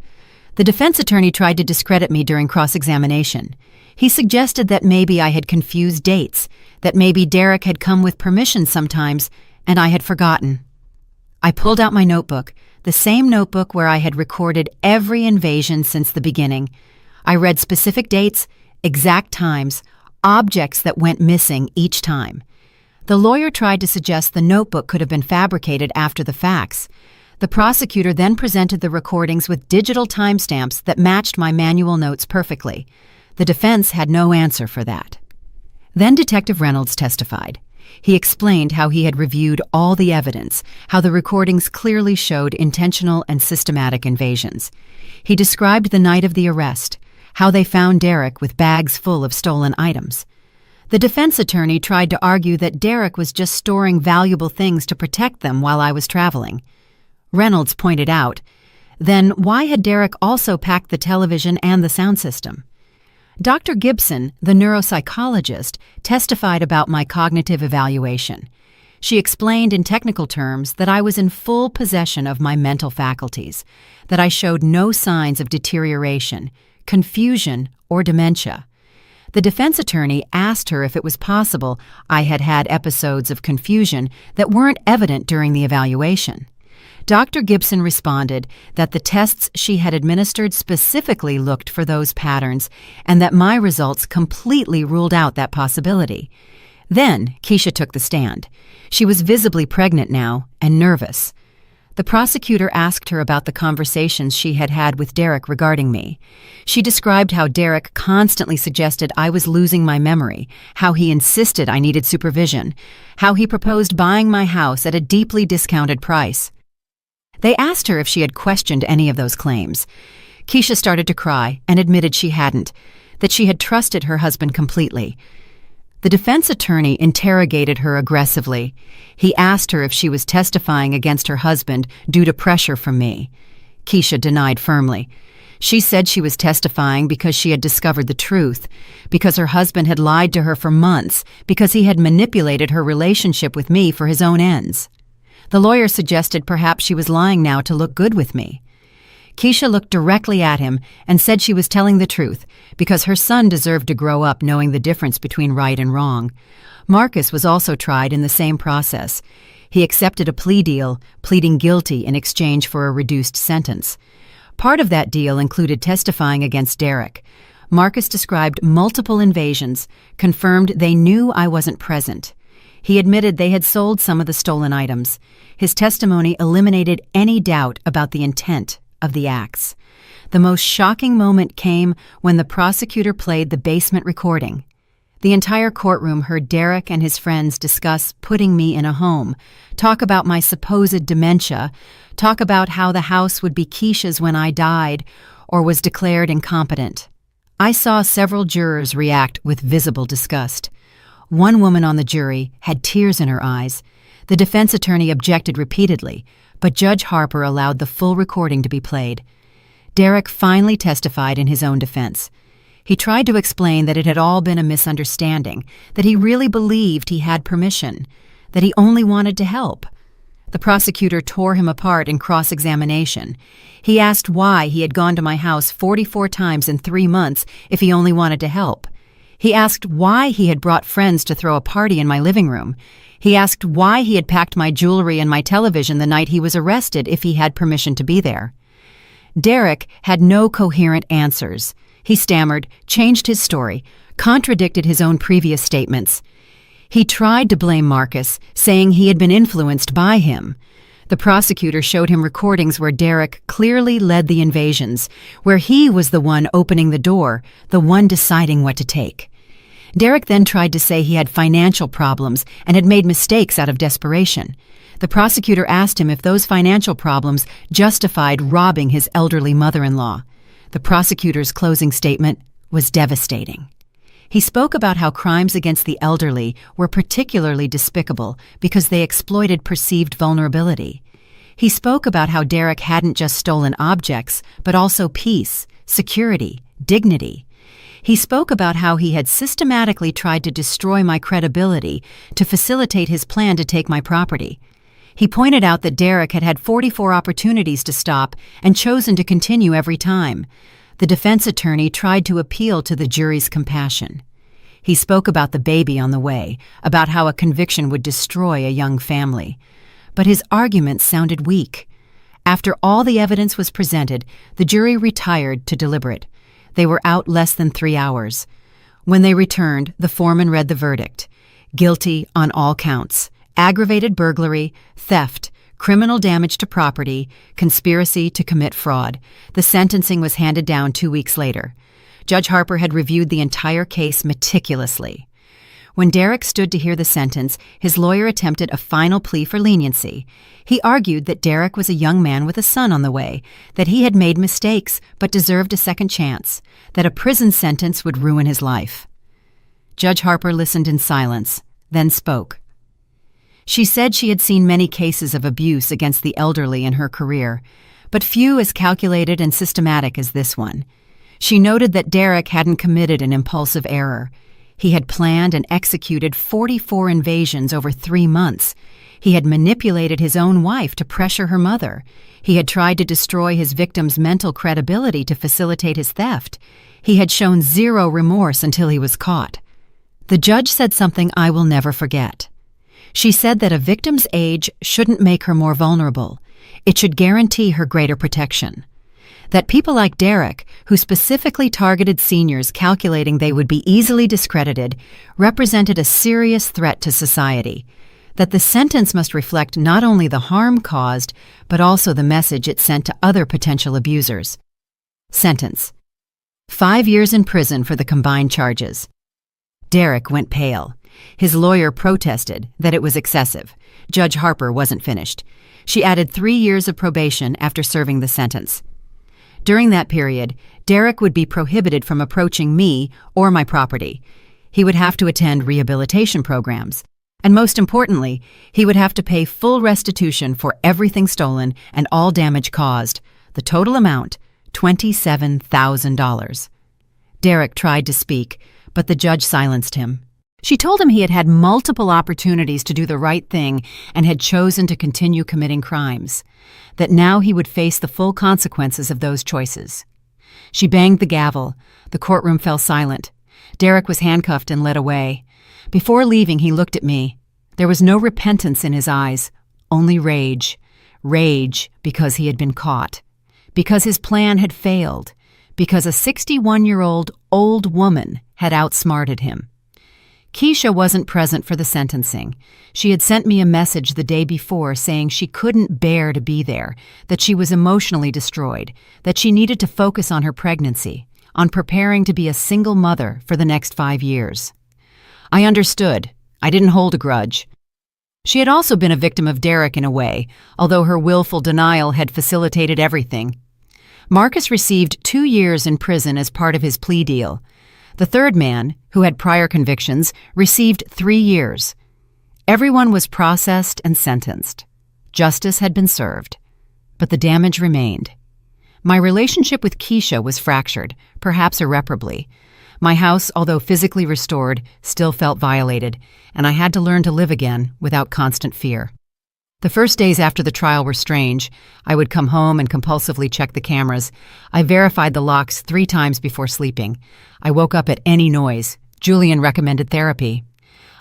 The defense attorney tried to discredit me during cross-examination. He suggested that maybe I had confused dates, that maybe Derek had come with permission sometimes, and I had forgotten. I pulled out my notebook, the same notebook where I had recorded every invasion since the beginning. I read specific dates, exact times, objects that went missing each time. The lawyer tried to suggest the notebook could have been fabricated after the facts. The prosecutor then presented the recordings with digital timestamps that matched my manual notes perfectly. The defense had no answer for that. Then Detective Reynolds testified. He explained how he had reviewed all the evidence, how the recordings clearly showed intentional and systematic invasions. He described the night of the arrest, how they found Derek with bags full of stolen items. The defense attorney tried to argue that Derek was just storing valuable things to protect them while I was traveling. Reynolds pointed out, then why had Derek also packed the television and the sound system? Dr. Gibson, the neuropsychologist, testified about my cognitive evaluation. She explained in technical terms that I was in full possession of my mental faculties, that I showed no signs of deterioration, confusion, or dementia. The defense attorney asked her if it was possible I had had episodes of confusion that weren't evident during the evaluation. Dr. Gibson responded that the tests she had administered specifically looked for those patterns and that my results completely ruled out that possibility. Then Keisha took the stand. She was visibly pregnant now and nervous. The prosecutor asked her about the conversations she had had with Derek regarding me. She described how Derek constantly suggested I was losing my memory, how he insisted I needed supervision, how he proposed buying my house at a deeply discounted price. They asked her if she had questioned any of those claims. Keisha started to cry and admitted she hadn't, that she had trusted her husband completely. The defense attorney interrogated her aggressively. He asked her if she was testifying against her husband due to pressure from me. Keisha denied firmly. She said she was testifying because she had discovered the truth, because her husband had lied to her for months, because he had manipulated her relationship with me for his own ends. The lawyer suggested perhaps she was lying now to look good with me. Keisha looked directly at him and said she was telling the truth because her son deserved to grow up knowing the difference between right and wrong. Marcus was also tried in the same process. He accepted a plea deal, pleading guilty in exchange for a reduced sentence. Part of that deal included testifying against Derek. Marcus described multiple invasions, confirmed they knew I wasn't present. He admitted they had sold some of the stolen items. His testimony eliminated any doubt about the intent of the acts. The most shocking moment came when the prosecutor played the basement recording. The entire courtroom heard Derek and his friends discuss putting me in a home, talk about my supposed dementia, talk about how the house would be Keisha's when I died or was declared incompetent. I saw several jurors react with visible disgust. One woman on the jury had tears in her eyes. The defense attorney objected repeatedly, but Judge Harper allowed the full recording to be played. Derek finally testified in his own defense. He tried to explain that it had all been a misunderstanding, that he really believed he had permission, that he only wanted to help. The prosecutor tore him apart in cross-examination. He asked why he had gone to my house 44 times in 3 months if he only wanted to help. He asked why he had brought friends to throw a party in my living room. He asked why he had packed my jewelry and my television the night he was arrested if he had permission to be there. Derek had no coherent answers. He stammered, changed his story, contradicted his own previous statements. He tried to blame Marcus, saying he had been influenced by him. The prosecutor showed him recordings where Derek clearly led the invasions, where he was the one opening the door, the one deciding what to take. Derek then tried to say he had financial problems and had made mistakes out of desperation. The prosecutor asked him if those financial problems justified robbing his elderly mother-in-law. The prosecutor's closing statement was devastating. He spoke about how crimes against the elderly were particularly despicable because they exploited perceived vulnerability. He spoke about how Derek hadn't just stolen objects, but also peace, security, dignity. He spoke about how he had systematically tried to destroy my credibility to facilitate his plan to take my property. He pointed out that Derek had had 44 opportunities to stop and chosen to continue every time. The defense attorney tried to appeal to the jury's compassion. He spoke about the baby on the way, about how a conviction would destroy a young family. But his arguments sounded weak. After all the evidence was presented, the jury retired to deliberate. They were out less than 3 hours. When they returned, the foreman read the verdict. Guilty on all counts: aggravated burglary, theft, criminal damage to property, conspiracy to commit fraud. The sentencing was handed down 2 weeks later. Judge Harper had reviewed the entire case meticulously. When Derek stood to hear the sentence, his lawyer attempted a final plea for leniency. He argued that Derek was a young man with a son on the way, that he had made mistakes but deserved a second chance, that a prison sentence would ruin his life. Judge Harper listened in silence, then spoke. She said she had seen many cases of abuse against the elderly in her career, but few as calculated and systematic as this one. She noted that Derek hadn't committed an impulsive error. He had planned and executed 44 invasions over 3 months. He had manipulated his own wife to pressure her mother. He had tried to destroy his victim's mental credibility to facilitate his theft. He had shown zero remorse until he was caught. The judge said something I will never forget. She said that a victim's age shouldn't make her more vulnerable. It should guarantee her greater protection. That people like Derek, who specifically targeted seniors calculating they would be easily discredited, represented a serious threat to society. That the sentence must reflect not only the harm caused, but also the message it sent to other potential abusers. Sentence: 5 years in prison for the combined charges. Derek went pale. His lawyer protested that it was excessive. Judge Harper wasn't finished. She added 3 years of probation after serving the sentence. During that period, Derek would be prohibited from approaching me or my property. He would have to attend rehabilitation programs. And most importantly, he would have to pay full restitution for everything stolen and all damage caused. The total amount, $27,000. Derek tried to speak, but the judge silenced him. She told him he had had multiple opportunities to do the right thing and had chosen to continue committing crimes, that now he would face the full consequences of those choices. She banged the gavel. The courtroom fell silent. Derek was handcuffed and led away. Before leaving, he looked at me. There was no repentance in his eyes, only rage. Rage because he had been caught, because his plan had failed, because a 61-year-old old woman had outsmarted him. Keisha wasn't present for the sentencing. She had sent me a message the day before saying she couldn't bear to be there, that she was emotionally destroyed, that she needed to focus on her pregnancy, on preparing to be a single mother for the next 5 years. I understood. I didn't hold a grudge. She had also been a victim of Derek in a way, although her willful denial had facilitated everything. Marcus received 2 years in prison as part of his plea deal. The third man, who had prior convictions, received 3 years. Everyone was processed and sentenced. Justice had been served. But the damage remained. My relationship with Keisha was fractured, perhaps irreparably. My house, although physically restored, still felt violated, and I had to learn to live again without constant fear. The first days after the trial were strange. I would come home and compulsively check the cameras. I verified the locks 3 times before sleeping. I woke up at any noise. Julian recommended therapy.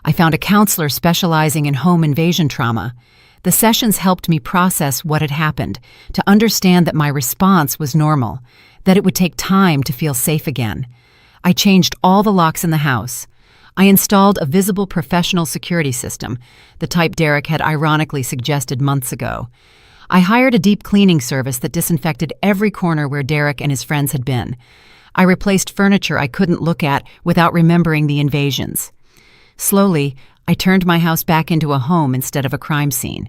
I found a counselor specializing in home invasion trauma. The sessions helped me process what had happened, to understand that my response was normal, that it would take time to feel safe again. I changed all the locks in the house. I installed a visible professional security system, the type Derek had ironically suggested months ago. I hired a deep cleaning service that disinfected every corner where Derek and his friends had been. I replaced furniture I couldn't look at without remembering the invasions. Slowly, I turned my house back into a home instead of a crime scene.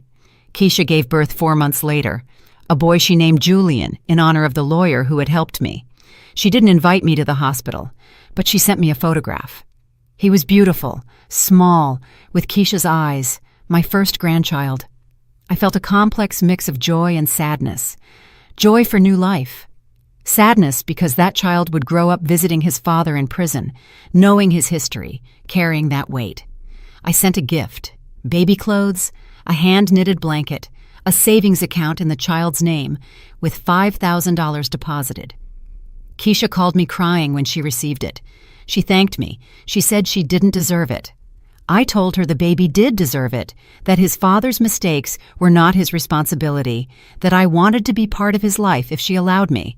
Keisha gave birth 4 months later, a boy she named Julian in honor of the lawyer who had helped me. She didn't invite me to the hospital, but she sent me a photograph. He was beautiful, small, with Keisha's eyes, my first grandchild. I felt a complex mix of joy and sadness. Joy for new life. Sadness because that child would grow up visiting his father in prison, knowing his history, carrying that weight. I sent a gift, baby clothes, a hand-knitted blanket, a savings account in the child's name, with $5,000 deposited. Keisha called me crying when she received it. She thanked me. She said she didn't deserve it. I told her the baby did deserve it, that his father's mistakes were not his responsibility, that I wanted to be part of his life if she allowed me.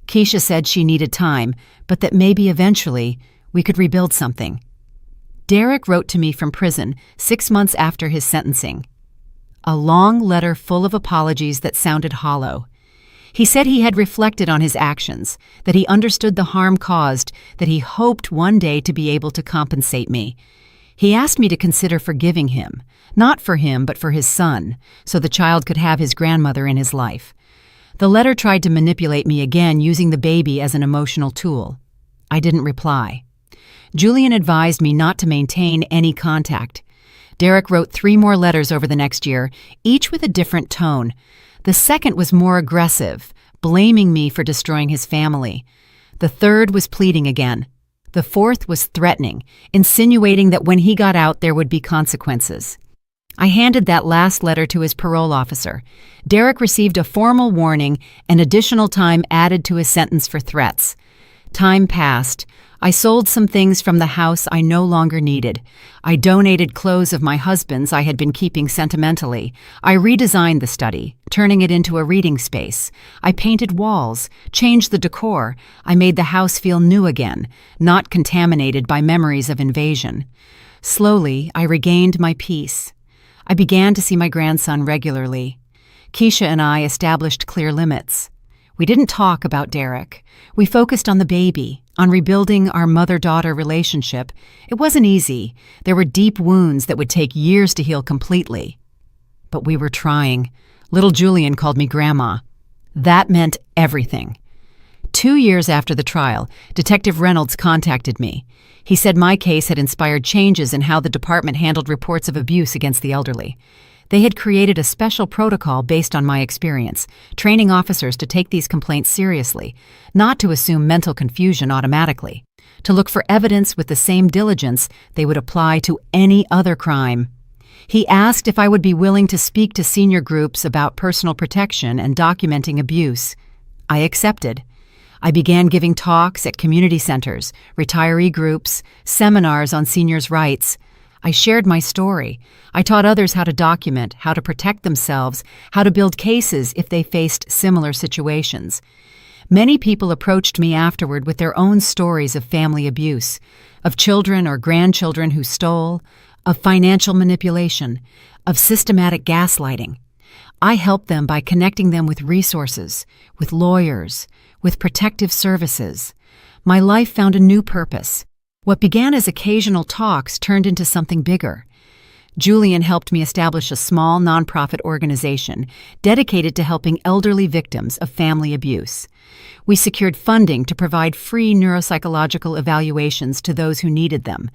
Keisha said she needed time, but that maybe eventually we could rebuild something. Derek wrote to me from prison 6 months after his sentencing. A long letter full of apologies that sounded hollow. He said he had reflected on his actions, that he understood the harm caused, that he hoped one day to be able to compensate me. He asked me to consider forgiving him, not for him but for his son, so the child could have his grandmother in his life. The letter tried to manipulate me again, using the baby as an emotional tool. I didn't reply. Julian advised me not to maintain any contact. Derek wrote 3 more letters over the next year, each with a different tone. The second was more aggressive, blaming me for destroying his family. The third was pleading again. The fourth was threatening, insinuating that when he got out there would be consequences. I handed that last letter to his parole officer. Derek received a formal warning and additional time added to his sentence for threats. Time passed. I sold some things from the house I no longer needed. I donated clothes of my husband's I had been keeping sentimentally. I redesigned the study, turning it into a reading space. I painted walls, changed the decor. I made the house feel new again, not contaminated by memories of invasion. Slowly, I regained my peace. I began to see my grandson regularly. Keisha and I established clear limits. We didn't talk about Derek. We focused on the baby, on rebuilding our mother-daughter relationship. It wasn't easy. There were deep wounds that would take years to heal completely. But we were trying. Little Julian called me Grandma. That meant everything. 2 years after the trial, Detective Reynolds contacted me. He said my case had inspired changes in how the department handled reports of abuse against the elderly. They had created a special protocol based on my experience, training officers to take these complaints seriously, not to assume mental confusion automatically, to look for evidence with the same diligence they would apply to any other crime. He asked if I would be willing to speak to senior groups about personal protection and documenting abuse. I accepted. I began giving talks at community centers, retiree groups, seminars on seniors' rights. I shared my story. I taught others how to document, how to protect themselves, how to build cases if they faced similar situations. Many people approached me afterward with their own stories of family abuse, of children or grandchildren who stole, of financial manipulation, of systematic gaslighting. I helped them by connecting them with resources, with lawyers, with protective services. My life found a new purpose. What began as occasional talks turned into something bigger. Julian helped me establish a small nonprofit organization dedicated to helping elderly victims of family abuse. We secured funding to provide free neuropsychological evaluations to those who needed them,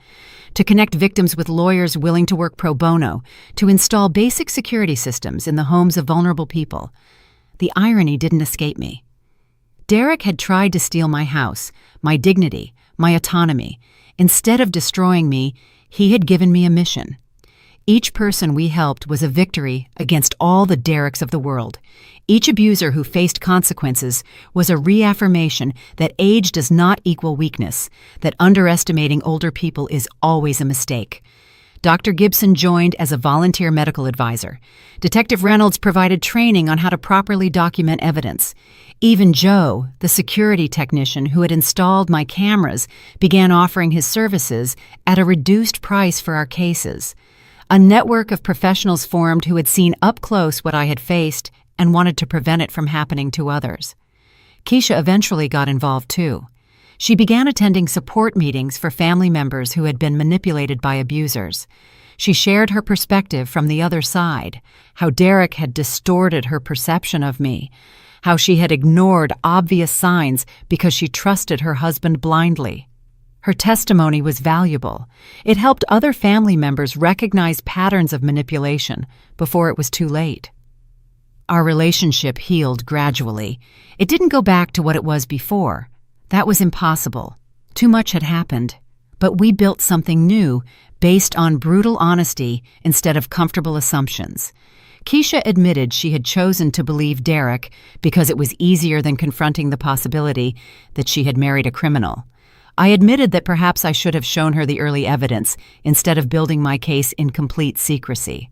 to connect victims with lawyers willing to work pro bono, to install basic security systems in the homes of vulnerable people. The irony didn't escape me. Derek had tried to steal my house, my dignity, my autonomy. Instead of destroying me, he had given me a mission. Each person we helped was a victory against all the Dereks of the world. Each abuser who faced consequences was a reaffirmation that age does not equal weakness, that underestimating older people is always a mistake. Dr. Gibson joined as a volunteer medical advisor. Detective Reynolds provided training on how to properly document evidence. Even Joe, the security technician who had installed my cameras, began offering his services at a reduced price for our cases. A network of professionals formed who had seen up close what I had faced and wanted to prevent it from happening to others. Keisha eventually got involved too. She began attending support meetings for family members who had been manipulated by abusers. She shared her perspective from the other side, how Derek had distorted her perception of me, how she had ignored obvious signs because she trusted her husband blindly. Her testimony was valuable. It helped other family members recognize patterns of manipulation before it was too late. Our relationship healed gradually. It didn't go back to what it was before. That was impossible. Too much had happened. But we built something new based on brutal honesty instead of comfortable assumptions. Keisha admitted she had chosen to believe Derek because it was easier than confronting the possibility that she had married a criminal. I admitted that perhaps I should have shown her the early evidence instead of building my case in complete secrecy.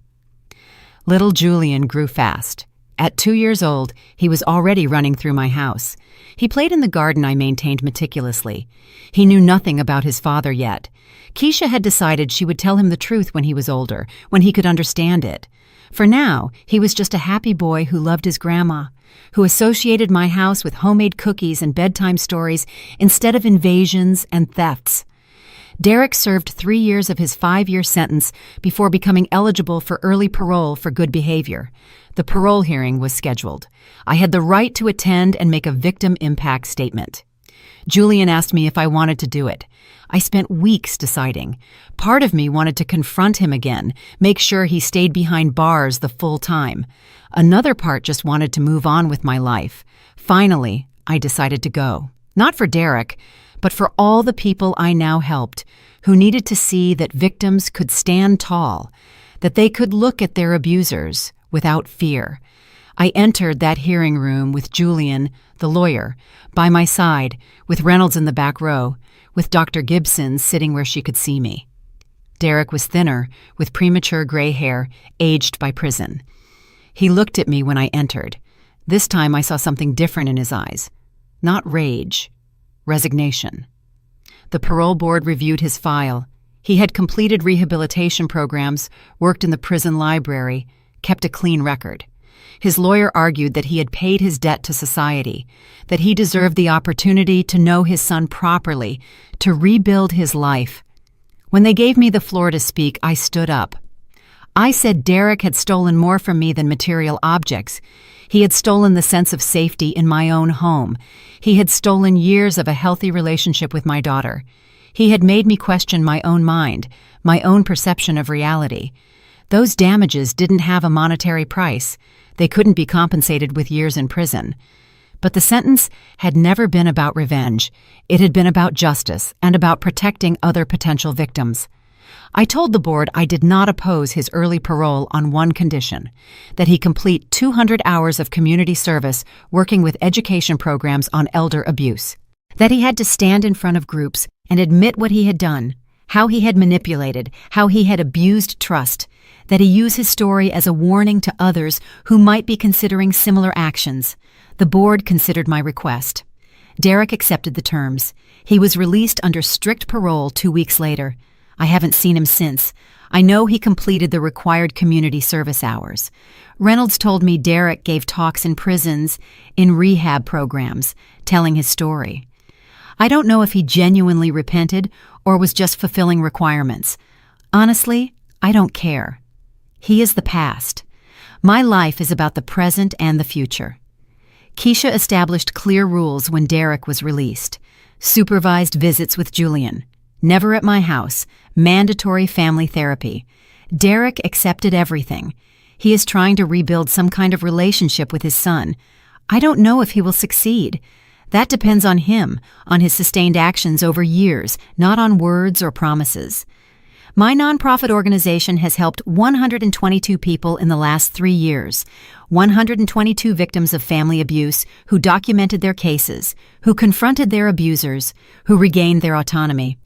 Little Julian grew fast. At 2 years old, he was already running through my house. He played in the garden I maintained meticulously. He knew nothing about his father yet. Keisha had decided she would tell him the truth when he was older, when he could understand it. For now, he was just a happy boy who loved his grandma, who associated my house with homemade cookies and bedtime stories instead of invasions and thefts. Derek served 3 years of his 5-year sentence before becoming eligible for early parole for good behavior. The parole hearing was scheduled. I had the right to attend and make a victim impact statement. Julian asked me if I wanted to do it. I spent weeks deciding. Part of me wanted to confront him again, make sure he stayed behind bars the full time. Another part just wanted to move on with my life. Finally, I decided to go. Not for Derek, but for all the people I now helped, who needed to see that victims could stand tall, that they could look at their abusers without fear. I entered that hearing room with Julian, the lawyer, by my side, with Reynolds in the back row, with Dr. Gibson sitting where she could see me. Derek was thinner, with premature gray hair, aged by prison. He looked at me when I entered. This time I saw something different in his eyes. Not rage, resignation. The parole board reviewed his file. He had completed rehabilitation programs, worked in the prison library, kept a clean record. His lawyer argued that he had paid his debt to society, that he deserved the opportunity to know his son properly, to rebuild his life. When they gave me the floor to speak, I stood up. I said Derek had stolen more from me than material objects. He had stolen the sense of safety in my own home. He had stolen years of a healthy relationship with my daughter. He had made me question my own mind, my own perception of reality. Those damages didn't have a monetary price. They couldn't be compensated with years in prison. But the sentence had never been about revenge. It had been about justice and about protecting other potential victims. I told the board I did not oppose his early parole on one condition, that he complete 200 hours of community service working with education programs on elder abuse, that he had to stand in front of groups and admit what he had done, how he had manipulated, how he had abused trust, that he use his story as a warning to others who might be considering similar actions. The board considered my request. Derek accepted the terms. He was released under strict parole 2 weeks later. I haven't seen him since. I know he completed the required community service hours. Reynolds told me Derek gave talks in prisons, in rehab programs, telling his story. I don't know if he genuinely repented or was just fulfilling requirements. Honestly, I don't care. He is the past. My life is about the present and the future. Keisha established clear rules when Derek was released. Supervised visits with Julian. Never at my house. Mandatory family therapy. Derek accepted everything. He is trying to rebuild some kind of relationship with his son. I don't know if he will succeed. That depends on him, on his sustained actions over years, not on words or promises. My nonprofit organization has helped 122 people in the last 3 years, 122 victims of family abuse who documented their cases, who confronted their abusers, who regained their autonomy.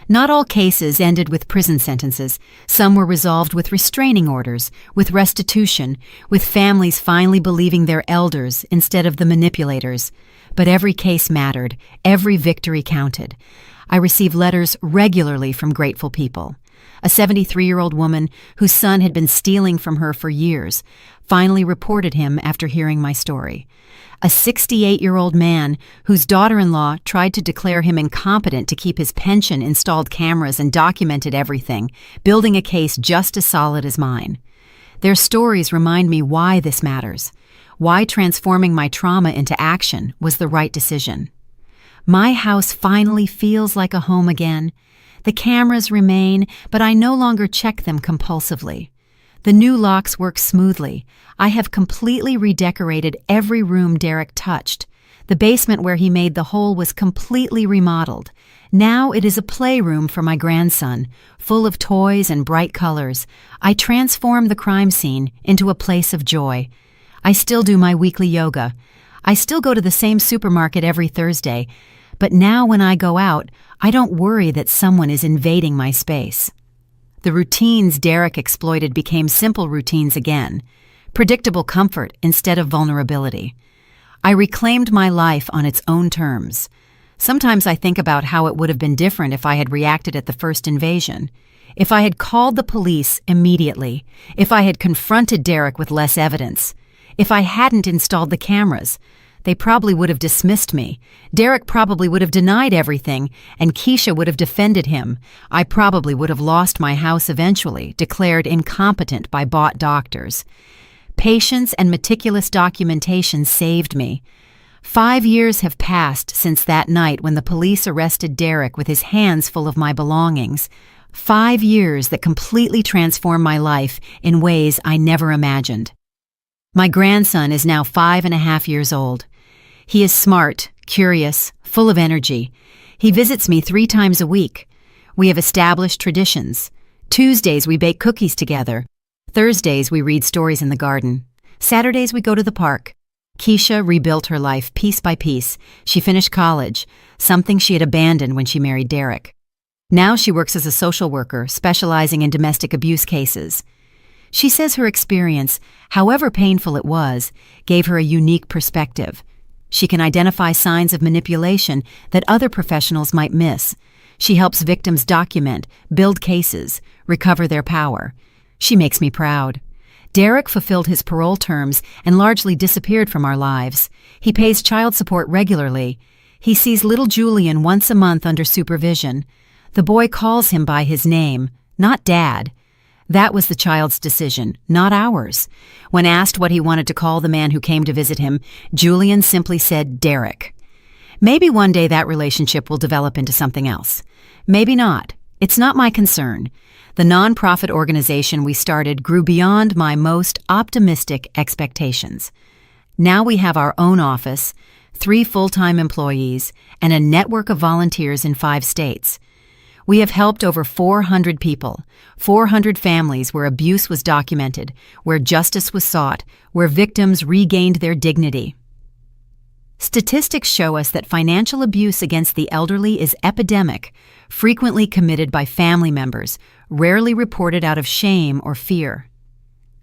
Not all cases ended with prison sentences. Some were resolved with restraining orders, with restitution, with families finally believing their elders instead of the manipulators. But every case mattered. Every victory counted. I receive letters regularly from grateful people. A 73-year-old woman whose son had been stealing from her for years finally reported him after hearing my story. A 68-year-old man whose daughter-in-law tried to declare him incompetent to keep his pension installed cameras and documented everything, building a case just as solid as mine. Their stories remind me why this matters, why transforming my trauma into action was the right decision. My house finally feels like a home again. The cameras remain, but I no longer check them compulsively. The new locks work smoothly. I have completely redecorated every room Derek touched. The basement where he made the hole was completely remodeled. Now it is a playroom for my grandson, full of toys and bright colors. I transform the crime scene into a place of joy. I still do my weekly yoga. I still go to the same supermarket every Thursday. But now when I go out, I don't worry that someone is invading my space. The routines Derek exploited became simple routines again, predictable comfort instead of vulnerability. I reclaimed my life on its own terms. Sometimes I think about how it would have been different if I had reacted at the first invasion, if I had called the police immediately, if I had confronted Derek with less evidence, if I hadn't installed the cameras. They probably would have dismissed me. Derek probably would have denied everything, and Keisha would have defended him. I probably would have lost my house eventually, declared incompetent by bought doctors. Patience and meticulous documentation saved me. 5 years have passed since that night when the police arrested Derek with his hands full of my belongings. 5 years that completely transformed my life in ways I never imagined. My grandson is now 5.5 years old. He is smart, curious, full of energy. He visits me 3 times a week. We have established traditions. Tuesdays we bake cookies together. Thursdays we read stories in the garden. Saturdays we go to the park. Keisha rebuilt her life piece by piece. She finished college, something she had abandoned when she married Derek. Now she works as a social worker, specializing in domestic abuse cases. She says her experience, however painful it was, gave her a unique perspective. She can identify signs of manipulation that other professionals might miss. She helps victims document, build cases, recover their power. She makes me proud. Derek fulfilled his parole terms and largely disappeared from our lives. He pays child support regularly. He sees little Julian once a month under supervision. The boy calls him by his name, not Dad. That was the child's decision, not ours. When asked what he wanted to call the man who came to visit him, Julian simply said Derek. Maybe one day that relationship will develop into something else. Maybe not. It's not my concern. The nonprofit organization we started grew beyond my most optimistic expectations. Now we have our own office, 3 full-time employees, and a network of volunteers in 5 states. We have helped over 400 people, 400 families where abuse was documented, where justice was sought, where victims regained their dignity. Statistics show us that financial abuse against the elderly is epidemic, frequently committed by family members, rarely reported out of shame or fear.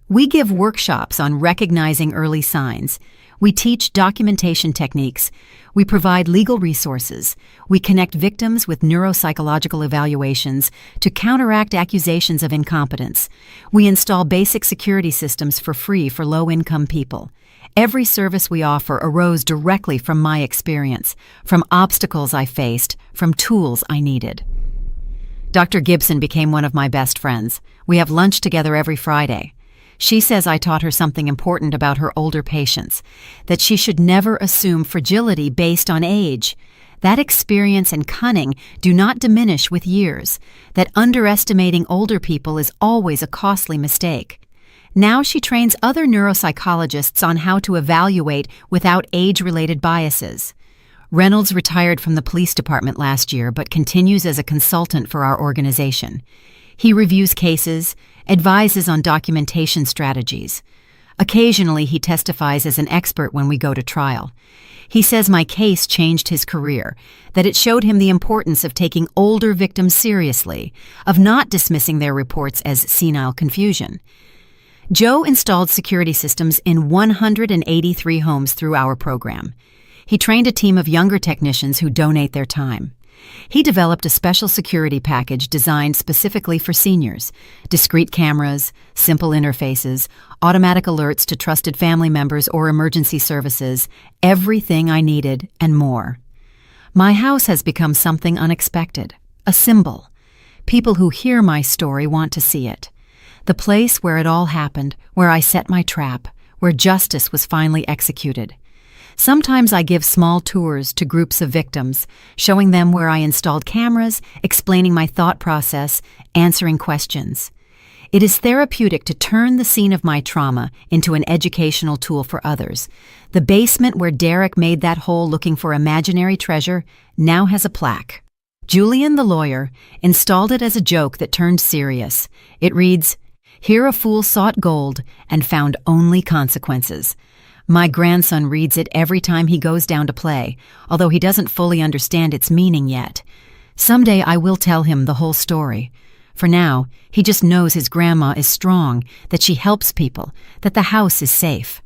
We give workshops on recognizing early signs. We teach documentation techniques. We provide legal resources. We connect victims with neuropsychological evaluations to counteract accusations of incompetence. We install basic security systems for free for low-income people. Every service we offer arose directly from my experience, from obstacles I faced, from tools I needed. Dr. Gibson became one of my best friends. We have lunch together every Friday. She says I taught her something important about her older patients, that she should never assume fragility based on age. That experience and cunning do not diminish with years, that underestimating older people is always a costly mistake. Now she trains other neuropsychologists on how to evaluate without age-related biases. Reynolds retired from the police department last year but continues as a consultant for our organization. He reviews cases, advises on documentation strategies. Occasionally, he testifies as an expert when we go to trial. He says my case changed his career, that it showed him the importance of taking older victims seriously, of not dismissing their reports as senile confusion. Joe installed security systems in 183 homes through our program. He trained a team of younger technicians who donate their time. He developed a special security package designed specifically for seniors: discrete cameras, simple interfaces, automatic alerts to trusted family members or emergency services, everything I needed and more. My house has become something unexpected, a symbol. People who hear my story want to see it. The place where it all happened, where I set my trap, where justice was finally executed. Sometimes I give small tours to groups of victims, showing them where I installed cameras, explaining my thought process, answering questions. It is therapeutic to turn the scene of my trauma into an educational tool for others. The basement where Derek made that hole looking for imaginary treasure now has a plaque. Julian, the lawyer, installed it as a joke that turned serious. It reads, "Here a fool sought gold and found only consequences." My grandson reads it every time he goes down to play, although he doesn't fully understand its meaning yet. Someday I will tell him the whole story. For now, he just knows his grandma is strong, that she helps people, that the house is safe.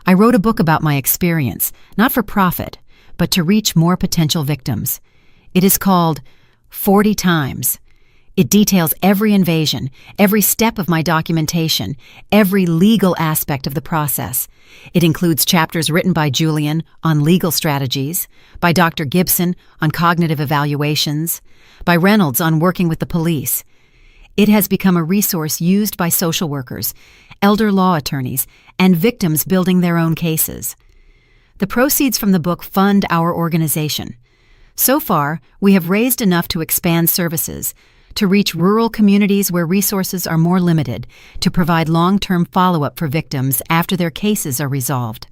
I wrote a book about my experience, not for profit, but to reach more potential victims. It is called 40 Times. It details every invasion, every step of my documentation, every legal aspect of the process. It includes chapters written by Julian on legal strategies, by Dr. Gibson on cognitive evaluations, by Reynolds on working with the police. It has become a resource used by social workers, elder law attorneys, and victims building their own cases. The proceeds from the book fund our organization. So far, we have raised enough to expand services, to reach rural communities where resources are more limited, to provide long-term follow-up for victims after their cases are resolved.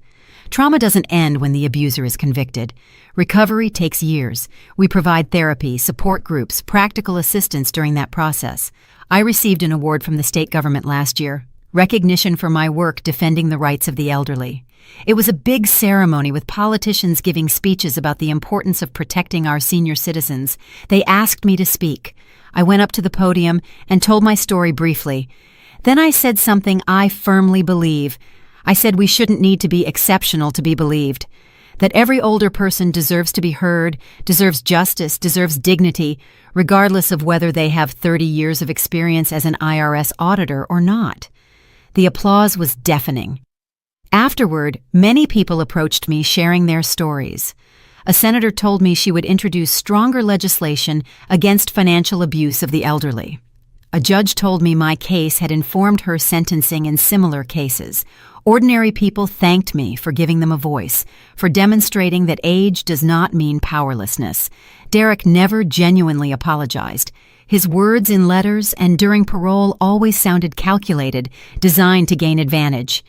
Trauma doesn't end when the abuser is convicted. Recovery takes years. We provide therapy, support groups, practical assistance during that process. I received an award from the state government last year, recognition for my work defending the rights of the elderly. It was a big ceremony with politicians giving speeches about the importance of protecting our senior citizens. They asked me to speak. I went up to the podium and told my story briefly. Then I said something I firmly believe. I said we shouldn't need to be exceptional to be believed. That every older person deserves to be heard, deserves justice, deserves dignity, regardless of whether they have 30 years of experience as an IRS auditor or not. The applause was deafening. Afterward, many people approached me sharing their stories. A senator told me she would introduce stronger legislation against financial abuse of the elderly. A judge told me my case had informed her sentencing in similar cases. Ordinary people thanked me for giving them a voice, for demonstrating that age does not mean powerlessness. Derek never genuinely apologized. His words in letters and during parole always sounded calculated, designed to gain advantage.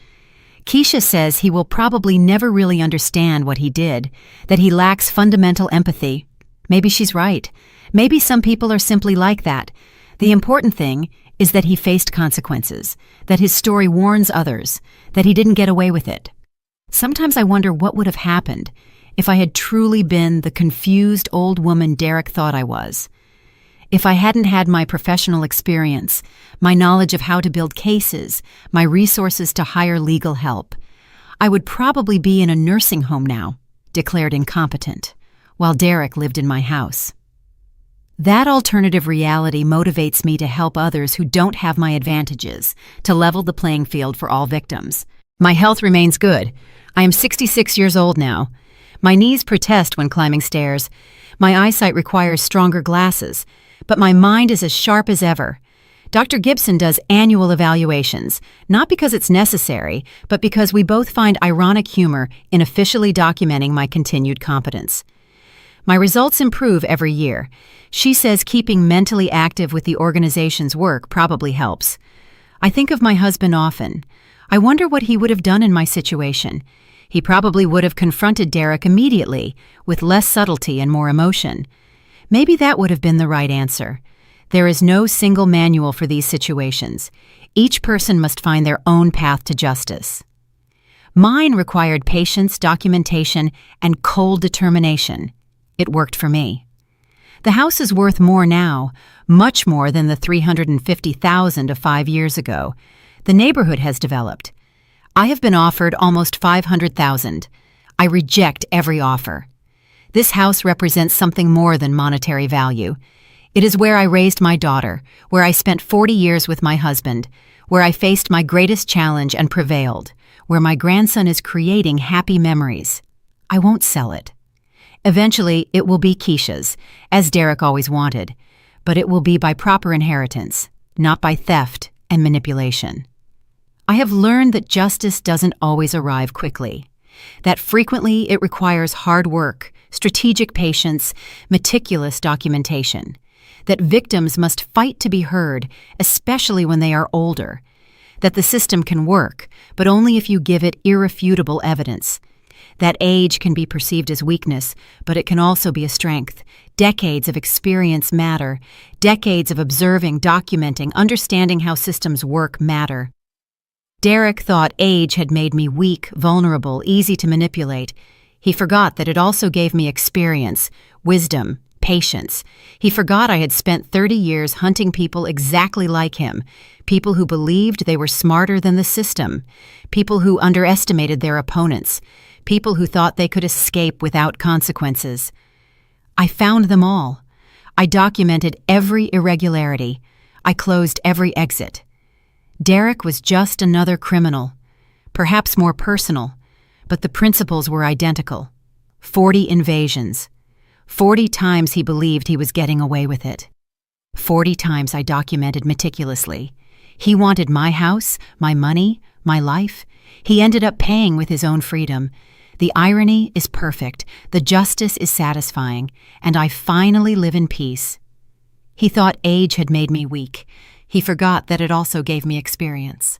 Keisha says he will probably never really understand what he did, that he lacks fundamental empathy. Maybe she's right. Maybe some people are simply like that. The important thing is that he faced consequences, that his story warns others, that he didn't get away with it. Sometimes I wonder what would have happened if I had truly been the confused old woman Derek thought I was. If I hadn't had my professional experience, my knowledge of how to build cases, my resources to hire legal help, I would probably be in a nursing home now, declared incompetent, while Derek lived in my house. That alternative reality motivates me to help others who don't have my advantages, to level the playing field for all victims. My health remains good. I am 66 years old now. My knees protest when climbing stairs. My eyesight requires stronger glasses, but my mind is as sharp as ever. Dr. Gibson does annual evaluations, not because it's necessary, but because we both find ironic humor in officially documenting my continued competence. My results improve every year. She says keeping mentally active with the organization's work probably helps. I think of my husband often. I wonder what he would have done in my situation. He probably would have confronted Derek immediately, with less subtlety and more emotion. Maybe that would have been the right answer. There is no single manual for these situations. Each person must find their own path to justice. Mine required patience, documentation, and cold determination. It worked for me. The house is worth more now, much more than the $350,000 of 5 years ago. The neighborhood has developed. I have been offered almost $500,000. I reject every offer. This house represents something more than monetary value. It is where I raised my daughter, where I spent 40 years with my husband, where I faced my greatest challenge and prevailed, where my grandson is creating happy memories. I won't sell it. Eventually, it will be Keisha's, as Derek always wanted, but it will be by proper inheritance, not by theft and manipulation. I have learned that justice doesn't always arrive quickly, that frequently it requires hard work, strategic patience, meticulous documentation, that victims must fight to be heard, especially when they are older, that the system can work, but only if you give it irrefutable evidence, that age can be perceived as weakness, but it can also be a strength. Decades of experience matter. Decades of observing, documenting, understanding how systems work matter. Derek thought age had made me weak, vulnerable, easy to manipulate. He forgot that it also gave me experience, wisdom, patience. He forgot I had spent 30 years hunting people exactly like him, people who believed they were smarter than the system, people who underestimated their opponents, people who thought they could escape without consequences. I found them all. I documented every irregularity. I closed every exit. Derek was just another criminal, perhaps more personal, but the principles were identical. 40 invasions. 40 times he believed he was getting away with it. 40 times I documented meticulously. He wanted my house, my money, my life. He ended up paying with his own freedom. The irony is perfect, the justice is satisfying, and I finally live in peace. He thought age had made me weak. He forgot that it also gave me experience.